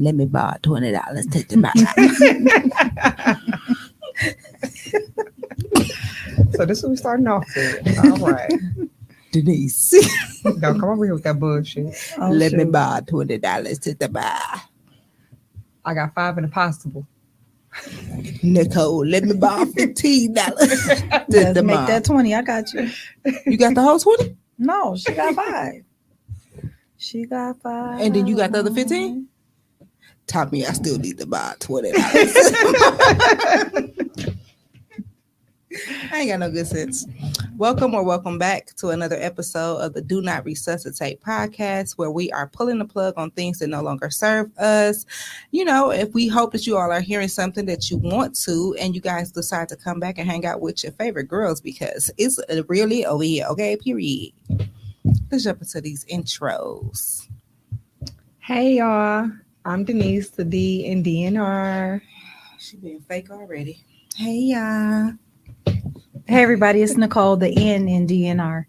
let me borrow $20. Take the back. So this is what we starting off with. All right. Denise, Don't come over here with that bullshit. let me borrow $20 to the bar. I got 5 in the possible. Nicole, let me borrow $15 to Let's the make bar. that 20. I got you. You got the whole 20? No, she got 5. She got 5. And then you got the other 15? Tommy, I still need to buy $20. I ain't got no good sense. Welcome back to another episode of the Do Not Resuscitate podcast, where we are pulling the plug on things that no longer serve us. You know, if we hope that you all are hearing something that you want to, and you guys decide to come back and hang out with your favorite girls, because it's really over here, okay? Period. Let's jump into these intros. Hey y'all, I'm Denise, the D in DNR. She being fake already. Hey y'all. Hey, everybody. It's Nicole, the N in DNR.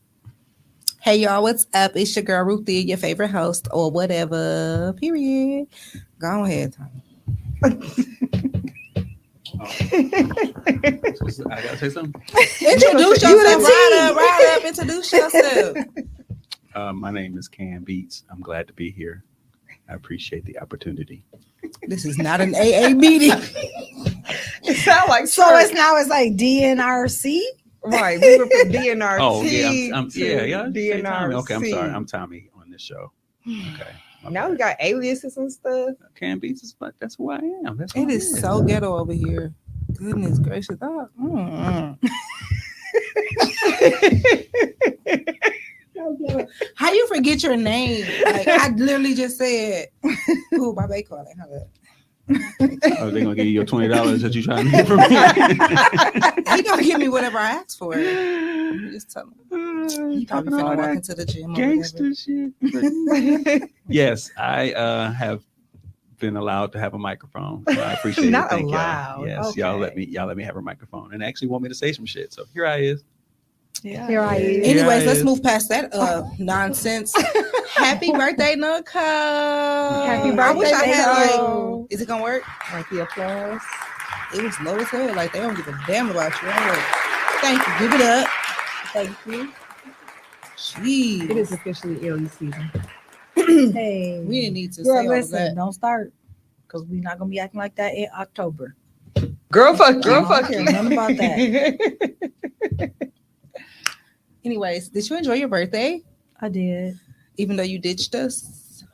Hey y'all, what's up? It's your girl Ruthie, your favorite host or whatever. Period. Go ahead, Tommy. I gotta say something. Introduce yourself. Ride up. Introduce yourself. My name is Cam Beats. I'm glad to be here. I appreciate the opportunity. This is not an AA meeting. It sounds like So it's like DNRC? right. We were from DNRT. Oh yeah, I'm to say DNRC. Tommy. Okay, I'm sorry. I'm Tommy on this show. Okay. Now we got aliases and stuff. Cam Beats is but that's who I am. That's who It I is am. so ghetto over here. Goodness gracious. How you forget your name? Like I literally just said, "Ooh, my baby calling." Oh, they gonna give you your $20 that you trying to get from me. He gonna give me whatever I ask for. You just tell him. He probably finna walk into the gym. Gangster shit. Yes, I have been allowed to have a microphone. So I appreciate Not it. Thank allowed. y'all. Yes, Okay. y'all let me have a microphone and actually want me to say some shit. So here I is. Yeah. Here I is. Anyways, Yeah, let's it move past that nonsense. Happy birthday, Nicole! Happy I wish I birthday, had Nicole. like. Is it gonna work? Like the applause. It was low as hell. Like they don't give a damn about you. I'm like, thank you. Give it up. Thank you. Jeez. It is officially alien season. Hey. We didn't need to Girl, say all of listen, that. don't start. Because we're not going to be acting like that in October. Girl, fuck you. Girl, fuck you. Nothing about that. Anyways, did you enjoy your birthday? I did. Even though you ditched us?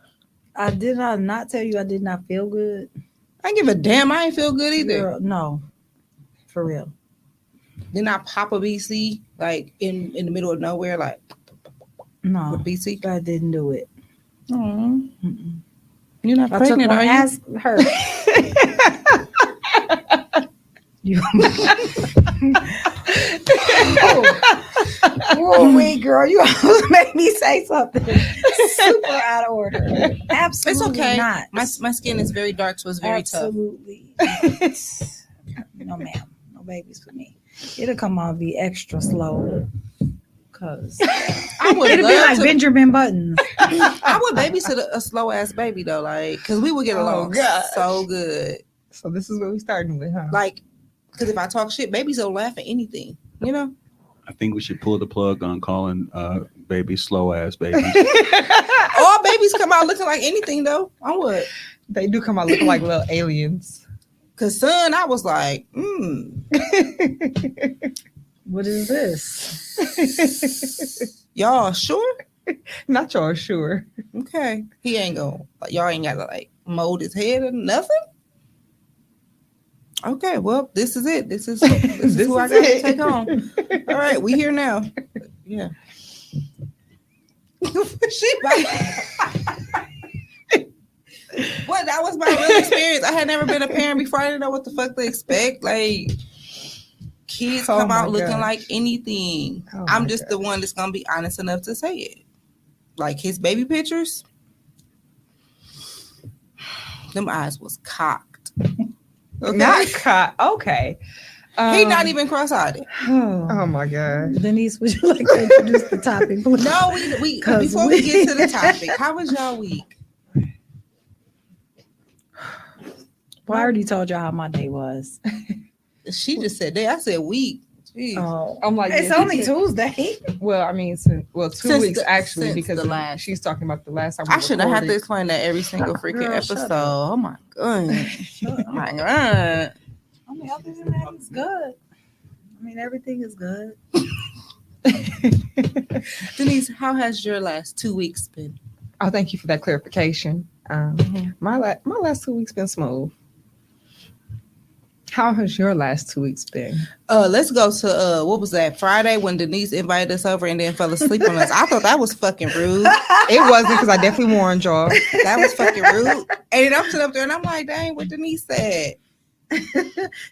I did not tell you I did not feel good. I ain't give a damn. I ain't feel good either. Girl, no. For real. Didn't I pop a BC like in the middle of nowhere, like No. with BC? I didn't do it. Mm-mm. You're not I took pregnant, one. are you? Ask her. You. Oh, wait, girl, you almost made me say something super out of order. Absolutely It's okay. not. My skin is very dark, so it's very Absolutely. No, ma'am. No babies for me. It'll come on be extra slow. Cause I would it'll be love like to. Benjamin Buttons. I would babysit a slow ass baby though, like because we would get along so good. So this is what we starting with, huh? Like, because if I talk shit, babies don't laugh at anything, you know. I think we should pull the plug on calling babies slow ass babies. All babies come out looking like anything though. On what? They do come out looking like little aliens. Cause son, I was like, What is this? y'all sure? Not y'all sure. Okay, he ain't gonna. Y'all ain't gotta like mold his head or nothing. Okay, well, this is it. This is who I got to take home. All right, we here now. Yeah. What? That was my real experience. I had never been a parent before. I didn't know what the fuck to expect. Like, kids come out looking like anything. I'm just the one that's gonna be honest enough to say it. Like his baby pictures, them eyes was cocked. Okay? Not caught. Okay. He not even cross-eyed. Oh my God. Denise, would you like to introduce the topic, please? No, we before we get to the topic, how was y'all week? Well, I already told y'all how my day was. She just said day. I said week. Jeez. Oh, I'm like, it's yeah, only she said- Tuesday. Well, I mean, 2 Since weeks actually, since because the last. she's talking about the last time we I shouldn't have to recorded. explain that every single freaking Girl, shut episode. up. Oh my god. Shut Oh my up. god. I mean, other than that, it's good. I mean, everything is good. Denise, how has your last 2 weeks been? Oh, thank you for that clarification. My last 2 weeks been smooth. How has your last 2 weeks been? Let's go to what was that, Friday, when Denise invited us over and then fell asleep on us. I thought that was fucking rude. It wasn't, because I definitely warned y'all. That was fucking rude. And then I'm sitting up there and I'm like, dang, what Denise said.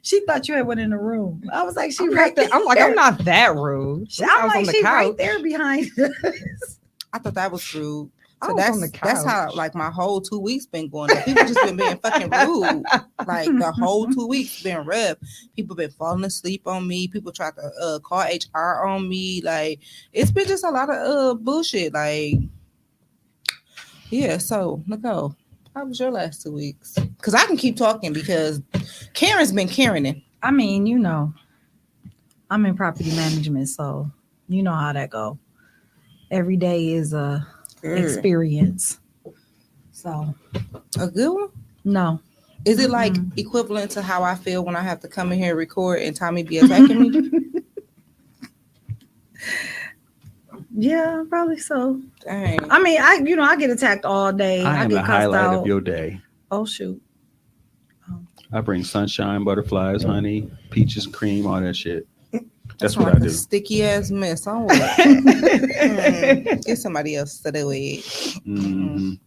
She thought you had one in the room. I was like, she I'm right there. I'm like, I'm not that rude. I I'm was like, on the she right couch. there behind us. I thought that was rude. I So was on the that's how couch. like my whole 2 weeks been going. People just been being fucking rude. Like the whole 2 weeks been rough. People been falling asleep on me. People tried to call HR on me. Like it's been just a lot of bullshit. Like yeah. So Nicole, how was your last 2 weeks? Because I can keep talking because Karen's been Karening. I mean, you know, I'm in property management, so you know how that go. Every day is a experience. So A good one. no. Is it like equivalent to how I feel when I have to come in here and record and Tommy be attacking me? Yeah, probably so. Dang. I mean, I get attacked all day. I am get the cussed highlight out. of your day. Oh shoot. I bring sunshine, butterflies, honey, peaches and cream, all that shit. That's like what I a do. sticky ass mess. On what? Get somebody else to do it.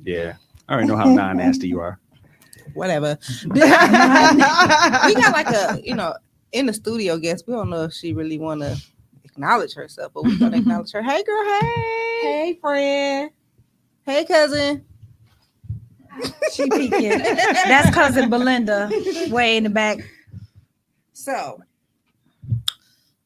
Yeah. I already know how non-nasty you are. Whatever. We got like a, in the studio guest. We don't know if she really want to acknowledge herself, but we're going to acknowledge her. Hey, girl. Hey. Hey, friend. Hey, cousin. She peeking. That's cousin Belinda way in the back. So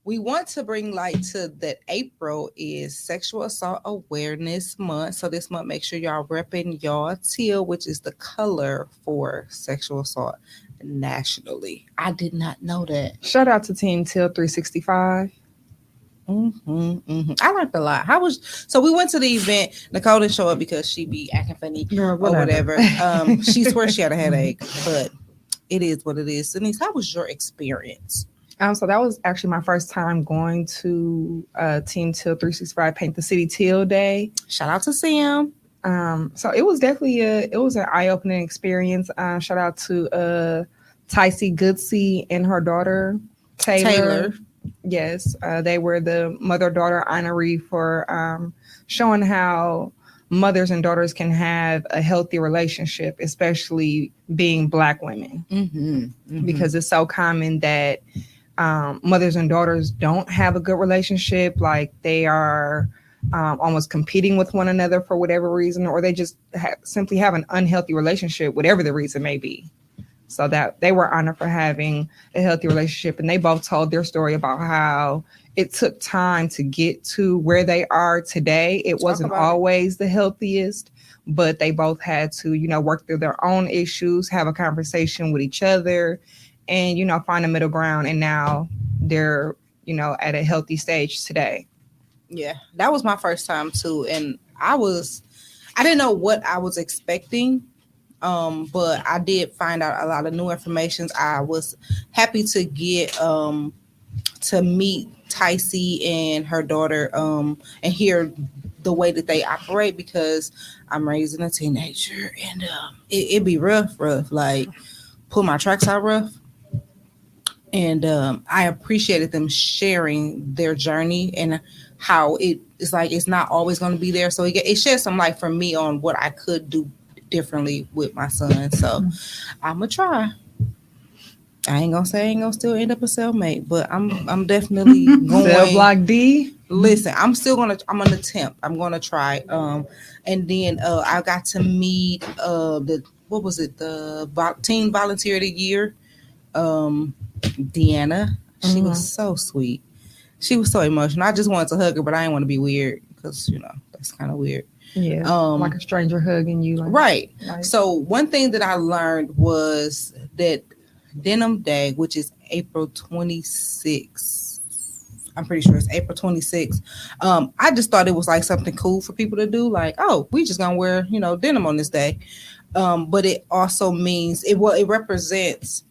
we want to bring light to that April is Sexual Assault Awareness Month. So this month, make sure y'all repping y'all teal, which is the color for sexual assault nationally. I did not know that. Shout out to Team Teal 365. I learned a lot. So we went to the event. Nicole didn't show up because she be acting funny Girl, or whatever. She swears she had a headache, but it is what it is. Denise, how was your experience? So that was actually my first time going to Team Teal 365 Paint the City Teal Day. Shout out to Sam. So it was definitely an eye-opening experience. Shout out to Tycee Goodsey and her daughter Taylor. Yes, they were the mother-daughter honoree for showing how mothers and daughters can have a healthy relationship, especially being Black women, because it's so common that mothers and daughters don't have a good relationship. Like they are almost competing with one another for whatever reason, or they just simply have an unhealthy relationship, whatever the reason may be. So that they were honored for having a healthy relationship. And they both told their story about how it took time to get to where they are today. It wasn't always the healthiest, but they both had to, work through their own issues, have a conversation with each other, and, find a middle ground. And now they're, at a healthy stage today. Yeah, that was my first time too. And I didn't know what I was expecting. But I did find out a lot of new information. I was happy to get to meet Tycee and her daughter and hear the way that they operate, because I'm raising a teenager and it be rough, like pull my tracks out rough. And I appreciated them sharing their journey and how it's like it's not always going to be there. So it shed some light for me on what I could do differently with my son. So I'm gonna try. I ain't gonna say I ain't gonna still end up a cellmate, but I'm definitely going. Cell block D. Listen, I'm gonna attempt. I'm gonna try. And then I got to meet the teen volunteer of the year, Deanna. She was so sweet. She was so emotional. I just wanted to hug her, but I didn't want to be weird because that's kind of weird. Yeah, like a stranger hugging you. Like, right. Like, So one thing that I learned was that Denim Day, which is April 26th. I'm pretty sure it's April 26th. I just thought it was like something cool for people to do. Like, oh, we just gonna wear, denim on this day. But it also means it represents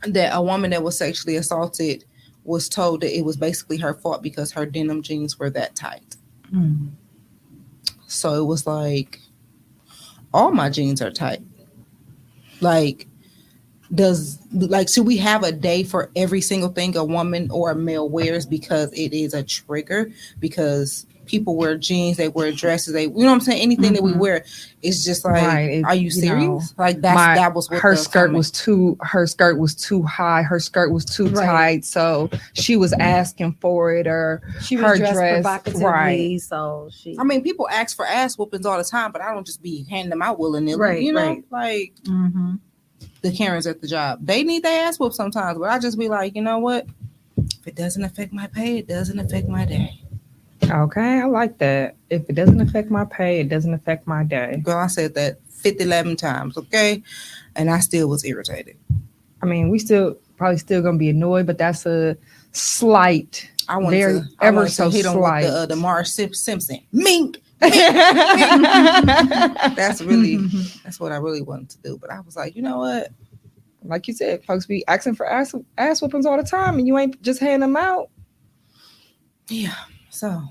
that a woman that was sexually assaulted was told that it was basically her fault because her denim jeans were that tight. Mm. So it was like, all my jeans are tight. Like, should we have a day for every single thing a woman or a male wears because it is a trigger? Because people wear jeans, they wear dresses, you know what I'm saying? Anything that we wear, it's just like, Right, are you serious? Like that was what her skirt was too high, her skirt was too tight, so she was asking for it, or She was her dressed dress, provocatively, right. so she. I mean, people ask for ass whoopings all the time, but I don't just be handing them out willy-nilly. Right, you know, right. like Mm-hmm. the Karens at the job, they need their ass whooped sometimes. But I just be like, you know what? If it doesn't affect my pay, it doesn't affect my day. Okay, I like that. If it doesn't affect my pay, it doesn't affect my day. Girl, I said that 11 times, okay? And I still was irritated. I mean, we probably still gonna be annoyed, but that's a slight. I wanted to hit him with the Marge Simpson. Mink. That's what I really wanted to do. But I was like, you know what? Like you said, folks be asking for ass whoopings all the time, and you ain't just handing them out. Yeah. So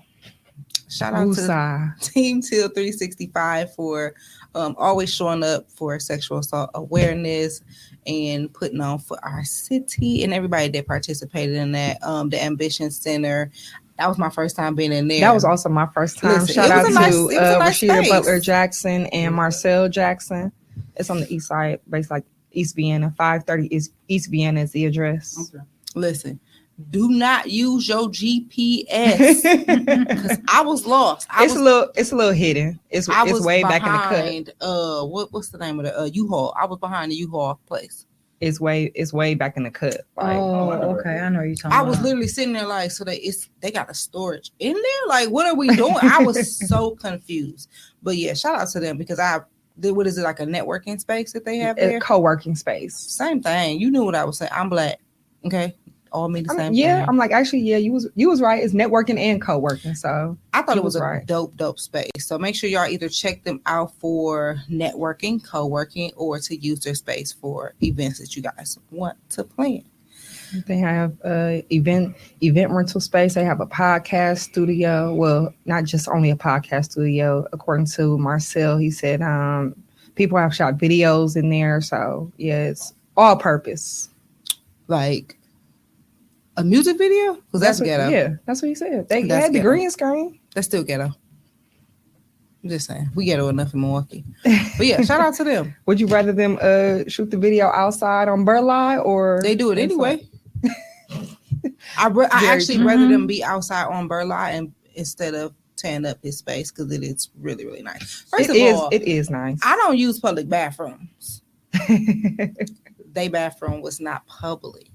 shout out to Team Teal 365 for always showing up for sexual assault awareness and putting on for our city and everybody that participated in that. The Ambition Center. That was my first time being in there. That was also my first time. Listen, shout out to Rashida space. Butler Jackson and Marcel Jackson. It's on the east side, based like East Vienna. 530 is East Vienna is the address. Okay. Listen, do not use your GPS because I was lost. It's a little hidden. It's way back in the cut. What's the name of the U-Haul? I was behind the U-Haul place. It's way back in the cut. Like, okay, I know you're talking. I was literally sitting there like, so they got a storage in there. Like, what are we doing? I was so confused. But yeah, shout out to them because what is it, like a networking space that they have there? A co-working space. Same thing. You knew what I was saying. I'm black. Okay. All mean the same thing. Yeah, I'm like, actually, yeah, you was right. It's networking and co-working. So I thought it was a dope space. So make sure y'all either check them out for networking, co-working, or to use their space for events that you guys want to plan. They have event rental space. They have a podcast studio. Well, not just only a podcast studio. According to Marcel, he said people have shot videos in there. So yeah, it's all purpose. Like a music video? Because that's ghetto. Yeah, that's what he said. They had the green screen. That's still ghetto. I'm just saying. We ghetto enough in Milwaukee. But yeah, shout out to them. Would you rather them shoot the video outside on Burleigh or... They do it anyway. I actually rather them be outside on Burleigh and instead of tearing up his space because it is really, really nice. First of all, it is nice. I don't use public bathrooms. They bathroom was not public.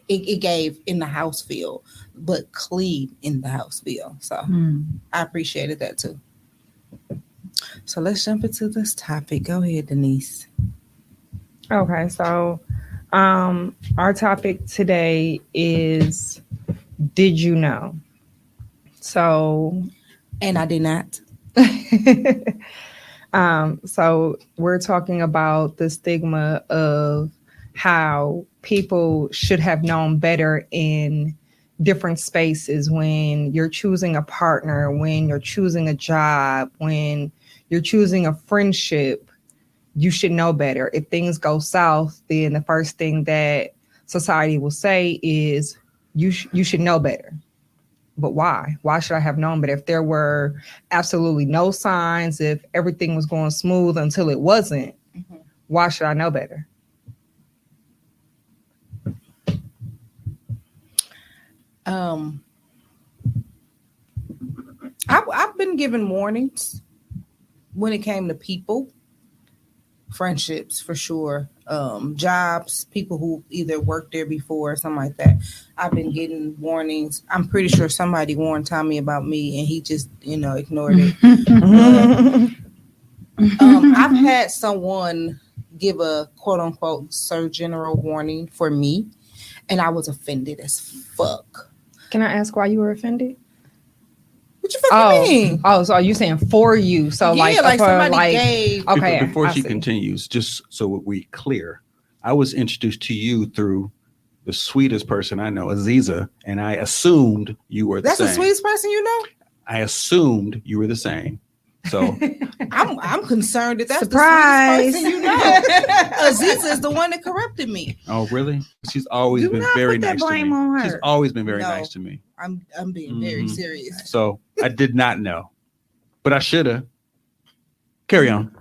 It gave in the house feel, but clean in the house feel. So I appreciated that too. So let's jump into this topic. Go ahead, Denise. Okay, so our topic today is, did you know? So, and I did not. So we're talking about the stigma of how people should have known better in different spaces when you're choosing a partner, when you're choosing a job, when you're choosing a friendship. You should know better. If things go south, then the first thing that society will say is you should know better. But why? Why should I have known better? If there were absolutely no signs, if everything was going smooth until it wasn't, why should I know better? I've been given warnings when it came to people. friendships for sure. Jobs, people who either worked there before or something like that. I've been getting warnings. I'm pretty sure somebody warned Tommy about me and he just, ignored it. I've had someone give a quote unquote Sir General warning for me, and I was offended as fuck. Can I ask why you were offended? What you fucking mean? Oh, so are you saying for you? So yeah, like somebody gave. Okay. Before she continues, just so we clear, I was introduced to you through the sweetest person I know, Aziza, and I assumed you were the same. That's the sweetest person you know? I assumed you were the same. So I'm concerned that that's Surprise. the sweetest person you know. Aziza is the one that corrupted me. Oh, really? She's always Do been not very put that nice to blame me. on her. She's always been very No. nice to me. I'm being very serious. So I did not know, but I should have. Carry on.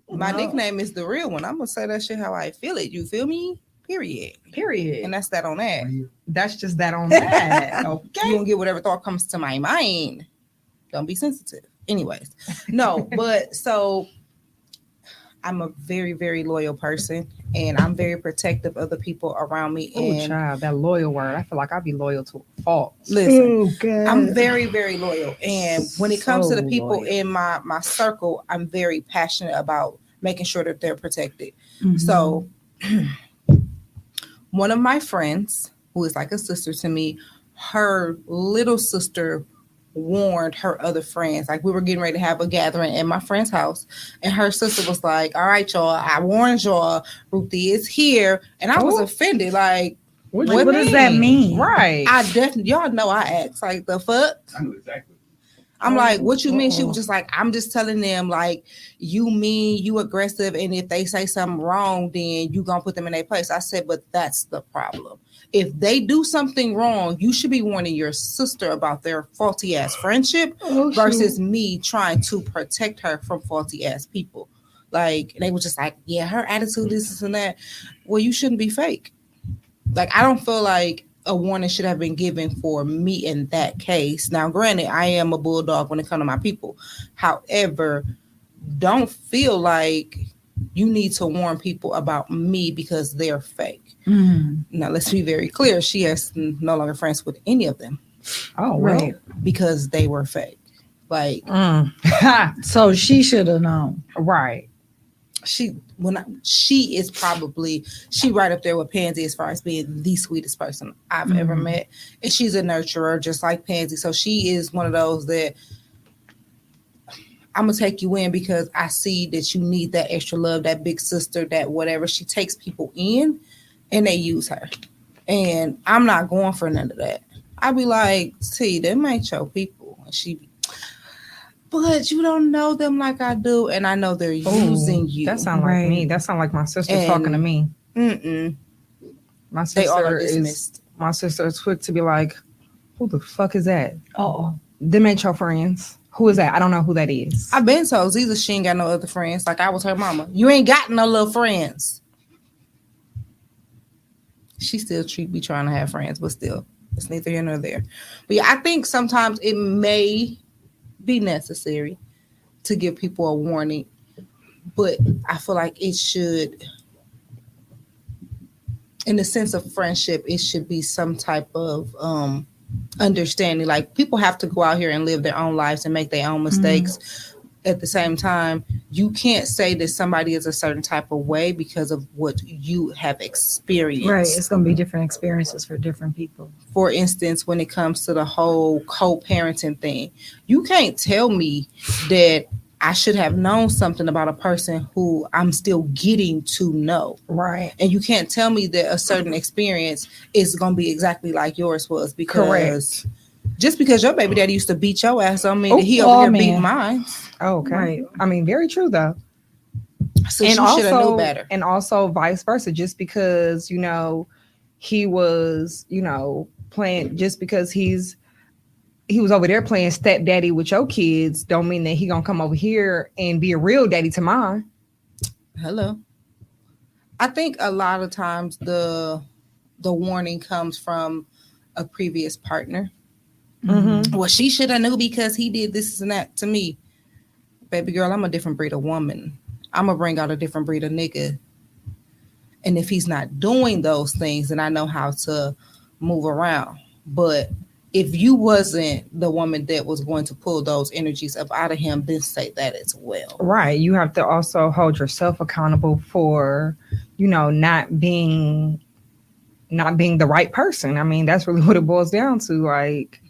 My nickname is the real one. I'm gonna say that shit how I feel it. You feel me? Period. And that's that on that. That's just that on that. Okay. You don't get whatever thought comes to my mind. Don't be sensitive. Anyways, no, but so I'm a very, very loyal person and I'm very protective of the people around me. Oh, And child, that loyal word. I feel like I'd be loyal to a fault. listen, God. I'm very, very loyal. And when it comes to the So people loyal. in my circle, I'm very passionate about making sure that they're protected. Mhm. So one of my friends, who is like a sister to me, her little sister warned her other friends. Like we were getting ready to have a gathering at my friend's house, and her sister was like, "All right, y'all, I warned y'all. Ruthie is here," and I was offended. Like, What does that mean? Right. I definitely, y'all know, I asked like, "The fuck." I know exactly. I'm like, what you mean? She was just like, I'm just telling them, like, you mean, you aggressive, and if they say something wrong, then you gonna put them in their place. I said, but that's the problem. If they do something wrong, you should be warning your sister about their faulty ass friendship versus me trying to protect her from faulty ass people. Like, they were just like, yeah, her attitude is this and that. Well, you shouldn't be fake. Like, I don't feel like a warning should have been given for me in that case. Now, granted, I am a bulldog when it comes to my people. However, don't feel like you need to warn people about me because they're fake. Mhm. Now, let's be very clear. She is no longer friends with any of them Oh, right. because they were fake. Like, So she should have known. Right. she is probably right up there with Pansy as far as being the sweetest person I've ever met. And she's a nurturer just like Pansy. So she is one of those that I'm gonna take you in because I see that you need that extra love, that big sister, that whatever. She takes people in and they use her. And I'm not going for none of that. I'd be like, see, them ain't your people. And she be, but you don't know them like I do, and I know they're using you. That sounds like me. That sounds like my sister And- talking to me. Mm-mm. My They all sister are dismissed. my sister is quick to be like, who the fuck is that? Oh, Them ain't your friends. Who is that? I don't know who that is. I've been told Ziza she ain't got no other friends. Like I was her mama. You ain't got no little friends. She still be trying to have friends, but still, it's neither here nor there. But yeah, I think sometimes it may be necessary to give people a warning, but I feel like it should, in the sense of friendship, it should be some type of understanding. Like people have to go out here and live their own lives and make their own mistakes. At the same time, you can't say that somebody is a certain type of way because of what you have experienced. right. It's going to be different experiences for different people. For instance, when it comes to the whole co-parenting thing, you can't tell me that I should have known something about a person who I'm still getting to know. Right. And you can't tell me that a certain experience is going to be exactly like yours was, because just because your baby daddy used to beat your ass don't mean that he over here beating mine. Oh, okay. Right. I mean, very true though. So you should have known better. And also vice versa. Just because, he was, playing, just because he was over there playing stepdaddy with your kids, don't mean that he gonna come over here and be a real daddy to mine. Hello. I think a lot of times the warning comes from a previous partner. Mm-hmm. Well, she should have knew because he did this and that to me. Baby girl, I'm a different breed of woman. I'm gonna bring out a different breed of nigga. And if he's not doing those things, then I know how to move around. But if you wasn't the woman that was going to pull those energies up out of him, then say that as well. Right. You have to also hold yourself accountable for, not being the right person. I mean, that's really what it boils down to. Like,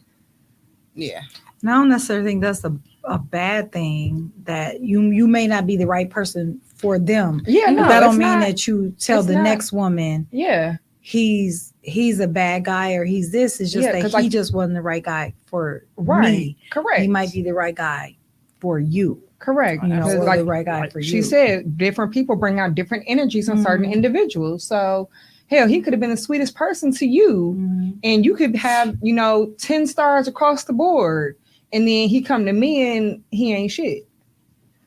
yeah. And I don't necessarily think that's a bad thing, that you may not be the right person for them. Yeah, no, that don't mean that you tell the not. next woman, yeah, he's a bad guy or he's this. It's just that he just wasn't the right guy for me. Correct. He might be the right guy for you. Correct. Or the right guy for you. She said different people bring out different energies on certain individuals. So hell, he could have been the sweetest person to you, and you could have 10 stars across the board, and then he come to me and he ain't shit.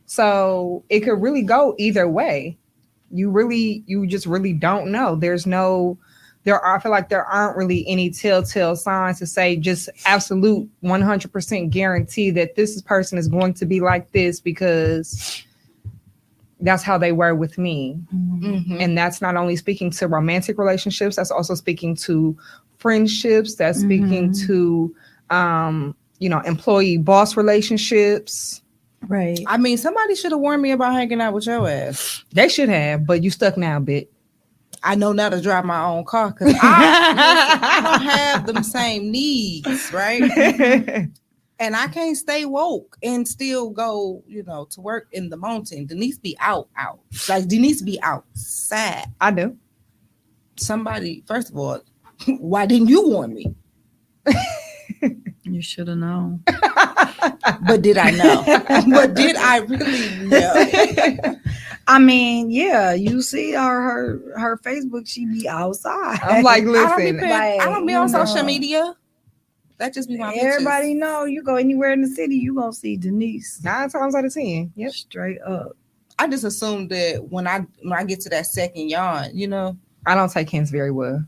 So it could really go either way. You just really don't know. I feel like there aren't really any telltale signs to say just absolute 100% guarantee that this person is going to be like this because that's how they were with me. Mm-hmm. And that's not only speaking to romantic relationships, that's also speaking to friendships, that's speaking to, employee boss relationships. Right. I mean, somebody should have warned me about hanging out with your ass. They should have, but you stuck now, bitch. I know now to drive my own car because I don't have them same needs, right? And I can't stay woke and still go, to work in the mountain. Denise be out. Like, Denise be outside. I do. Somebody, first of all, why didn't you warn me? You should have known. But did I know? But did I really know? I mean, yeah, you see her Facebook, she be outside. I'm like, listen, I don't be on social media. That just be my everybody pictures. know you go anywhere in the city, you gonna see Denise 9 times out of 10. Yep, straight up. I just assumed that when I get to that second yawn, I don't take hints very well.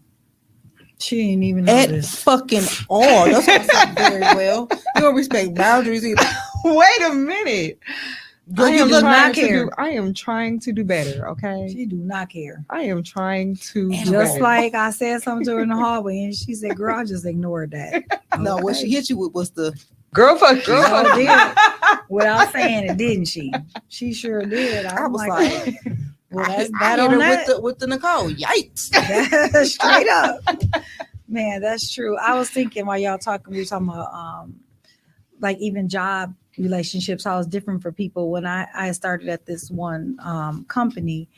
She ain't even know at this. fucking all. That's not very well. You don't respect boundaries either. Wait a minute. I am trying to do better, okay? She do not care. I am trying to do just better. like I said something to her in the hallway, and she said, "Girl, I just ignored that." No, what she hit you with was the girl fuck you. Without saying it, didn't she? She sure did. I was like well, that's I that hit on her that. with the Nicole. Yikes. Straight up. Man, that's true. I was thinking while y'all talking, we were talking about like even job relationships, how it's different for people. When I started at this one company,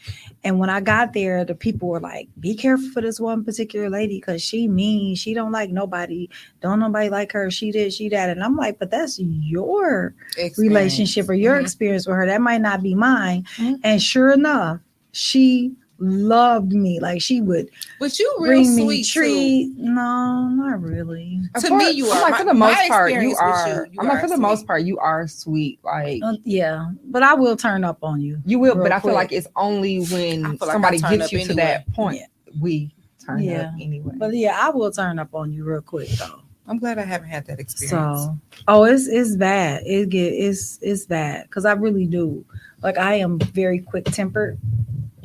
and when I got there, the people were like, be careful for this one particular lady because she mean, she don't like nobody, don't nobody like her, she did, she that. And I'm like, but that's your relationship or your experience with her. That might not be mine. And sure enough, she loved me. Like she would but you bring real me sweet treat. too. No, not really. To me, you are. I'm like, for the most part, you experience are. with you I'm like, for the sweet. most part, you are sweet. Like, Yeah, but I will turn up on you. you will, real but I feel quick. like it's only when I feel like somebody I turn gets up you to anyway. that point. We turn up anyway. But yeah, I will turn up on you real quick though. I'm glad I haven't had that experience. So, it's bad. It's bad because I really do. Like I am very quick tempered,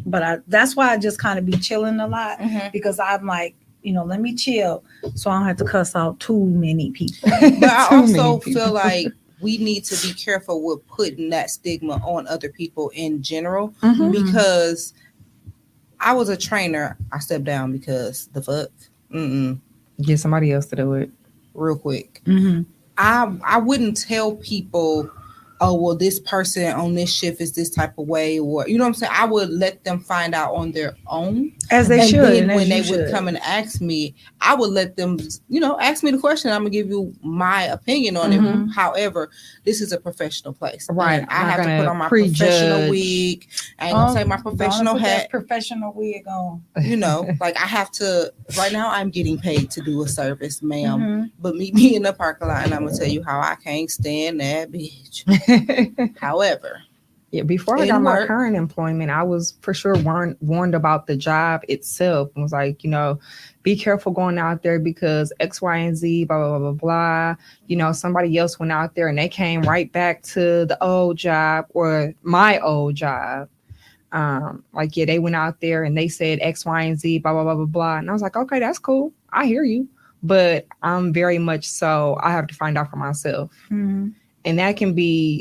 but that's why I just kind of be chilling a lot because I'm like, let me chill so I don't have to cuss out too many people. But I also feel like we need to be careful with putting that stigma on other people in general because I was a trainer. I stepped down because the fuck. Get somebody else to do it real quick. I wouldn't tell people, oh, well, this person on this shift is this type of way, or you know what I'm saying? I would let them find out on their own. As they should. Then when they would come and ask me, I would let them, ask me the question. I'm gonna give you my opinion on it. However, this is a professional place. Right. And I have to put on my professional wig. I ain't gonna take my professional hat. Professional wig on. Like I have to, right now I'm getting paid to do a service, ma'am. But meet me in the parking lot and I'm gonna tell you how I can't stand that bitch. However, before I got my current employment, I was for sure warned about the job itself. It was like, be careful going out there because X, Y, and Z, blah, blah, blah, blah. Somebody else went out there and they came right back to the old job or my old job. like, yeah, they went out there and they said X, Y, and Z, blah, blah, blah, blah, blah. And I was like, okay, that's cool. I hear you. But I'm very much so, I have to find out for myself. Mm-hmm. And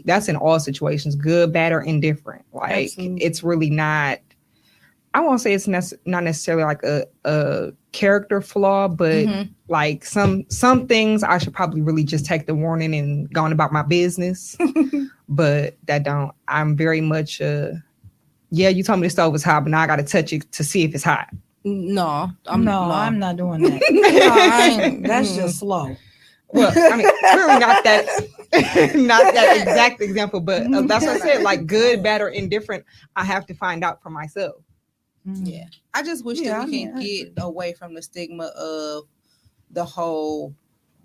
that's in all situations, good, bad, or indifferent. Like, Absolutely. It's really not, I won't say it's not necessarily like a character flaw, but like some things I should probably really just take the warning and go on about my business. But I'm very much, yeah, you told me the stove was hot, but now I got to touch it to see if it's hot. No, I'm not doing that. That's just slow. Well, I mean, clearly not that exact example, but that's what I said. Like, good, bad, or indifferent, I have to find out for myself. Yeah, I just wish that we can get away from the stigma of the whole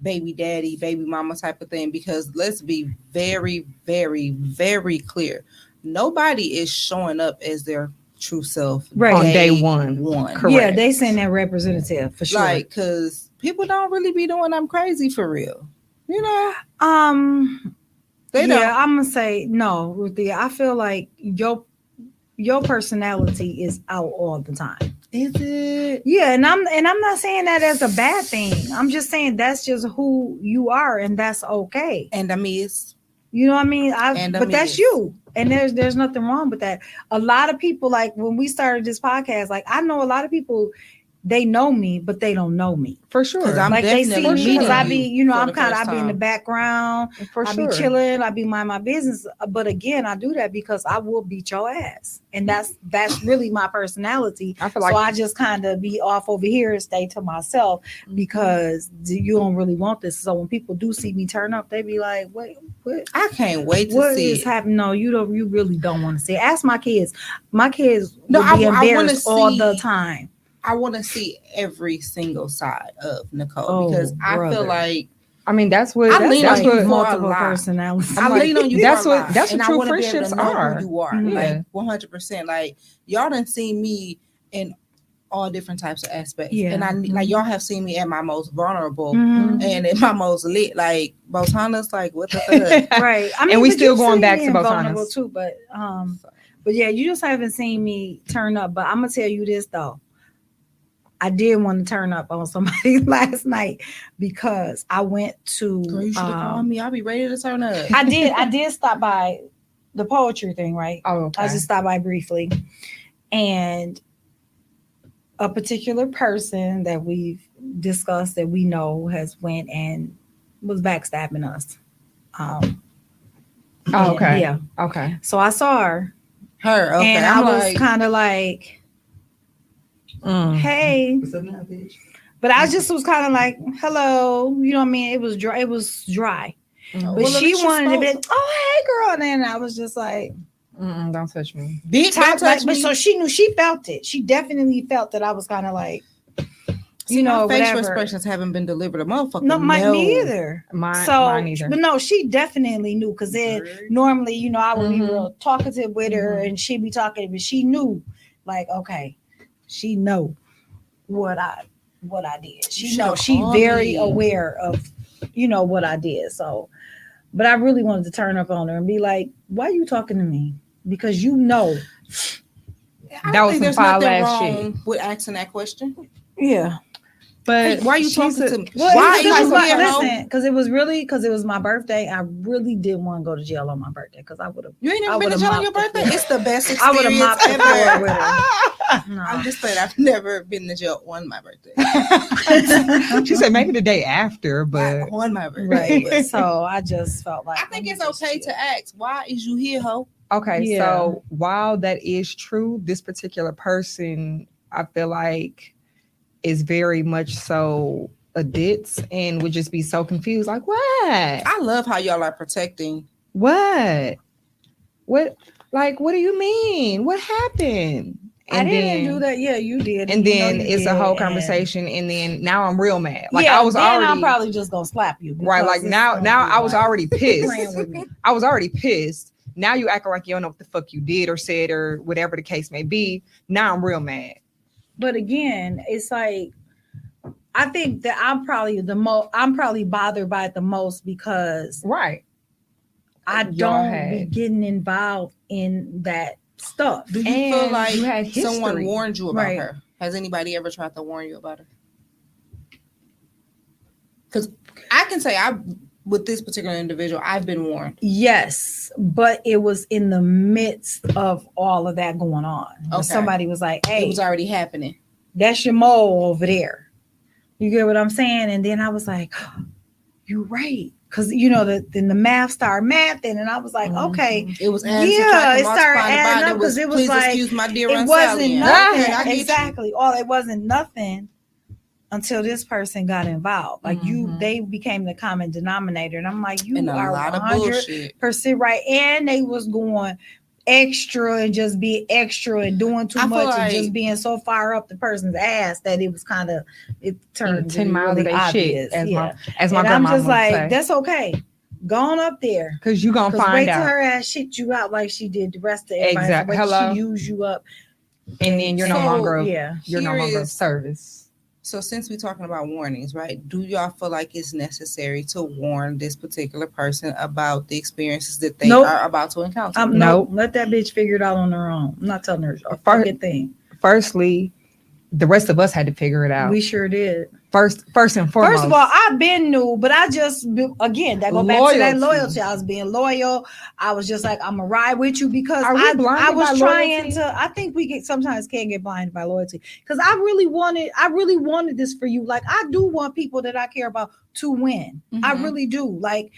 baby daddy, baby mama type of thing. Because let's be very, very, very clear: nobody is showing up as their true self on day one. Correct. Yeah, they send that representative for sure. Like, because people don't really be doing them crazy for real, you know. They don't. Yeah, I'm gonna say no, Ruthie. I feel like your personality is out all the time. Is it? Yeah, and I'm not saying that as a bad thing. I'm just saying that's just who you are, and that's okay. And I miss. You know what I mean? But that's you. And there's nothing wrong with that. A lot of people, like when we started this podcast, like I know a lot of people, they know me, but they don't know me. For sure. Like they see me because I be, I be in the background. I be chilling. I be mind my business. But again, I do that because I will beat your ass. And that's really my personality. I feel like, so I just kind of be off over here and stay to myself because you don't really want this. So when people do see me turn up, they be like, wait, what? I can't wait to see what is happening. No, you really don't want to see it. Ask my kids. My kids will be embarrassed all the time. I want to see every single side of Nicole because I feel like, I mean, that's what I lean on you multiple personalities. I lean on you. That's what true friendships are. Who you are like 100%. Like y'all done seen me in all different types of aspects, and I like y'all have seen me at my most vulnerable and at my most lit. Like Botana's, like what the fuck, right? I mean, and we still going back to Botana's too, but yeah, you just haven't seen me turn up. But I'm gonna tell you this though. I did want to turn up on somebody last night because I went to. Girl, you should have called me. I'll be ready to turn up. I did stop by the poetry thing, right? Oh, okay. I just stopped by briefly, and a particular person that we've discussed that we know has went and was backstabbing us. Okay. Yeah. Okay. So I saw her. Okay. And I was kind of like. Hey, but I just was kind of like, hello, you know what I mean? It was dry. But she wanted to be, oh, hey, girl. And then I was just like, don't touch me. Don't touch me. But so she knew, she felt it. She definitely felt that I was kind of like, facial expressions haven't been delivered. A motherfucker. No, me either. Mine either. But no, she definitely knew because then normally, I would be real talkative with her and she'd be talking, but she knew, like, okay. She know what I did. She very aware of, what I did. So, but I really wanted to turn up on her and be like, why are you talking to me? Because that was some foul ass shit. With asking that question. Yeah. But why are you talking to me? Listen, because it was my birthday. I really didn't want to go to jail on my birthday because I would have. You ain't never been to jail on your birthday? It's the best experience I would have mopped ever. With her. No. I'm just saying I've never been to jail on my birthday. She said maybe the day after, but on my birthday. Right. So I just felt like I think it's okay to ask, why is you here, ho? Okay, so while that is true, this particular person, I feel like, is very much so a ditz and would just be so confused. Like, what? I love how y'all are protecting. What? Like, what do you mean? What happened? And I didn't do that. Yeah, you did. And then it's a whole conversation. And then now I'm real mad. Like I was already. I'm probably just gonna slap you. Right. Like now I was already pissed. I was already pissed. Now you acting like you don't know what the fuck you did or said or whatever the case may be. Now I'm real mad. But again, it's like I think that I'm probably bothered by it the most because right. I don't be getting involved in that stuff. Do you And feel like you had someone history. warned you about Right. her? Has anybody ever tried to warn you about her? Because I can say with this particular individual, I've been warned. Yes, but it was in the midst of all of that going on. Okay. Somebody was like, It "Hey, was already happening. that's your mole over there." You get what I'm saying? And then I was like, "You're right," because then the math started mathing, and I was like, "Okay." It was adding, Yeah, subtracting, it started multiplying, adding dividing. up 'cause it was please like, excuse my dear It Aunt wasn't Sally. nothing. Okay, I get you. Exactly. All it wasn't nothing until this person got involved. Like they became the common denominator, and I'm like, you And a are lot of 100% bullshit. right. And they was going extra and just being extra and doing too I feel much and like- just being so far up the person's ass that it was it turned 10 to miles really of that obvious. shit, as Yeah. my And I'm grandma just would like, say. that's okay. Go on up there. Because you're going to Because wait find till out. her ass shit you out like she did the rest of everybody. Exactly. Wait till Hello. she use you up. And then you're no So, longer Yeah. you're no Here longer of is- service. So since we're talking about warnings, right? Do y'all feel like it's necessary to warn this particular person about the experiences that they Nope. are about to encounter? No, Nope. let that bitch figure it out on her own. I'm not telling her a First- fucking thing. Firstly, the rest of us had to figure it out. We sure did. First and foremost. First of all, I've been new, but I just again that go back to that Loyalty. loyalty. I was being loyal. I was just like, I'm gonna ride with you because Are we I blinded was by trying loyalty? to. I think we sometimes can get blinded by loyalty because I really wanted this for you. Like I do want people that I care about to win. I Mhm. really do. Like,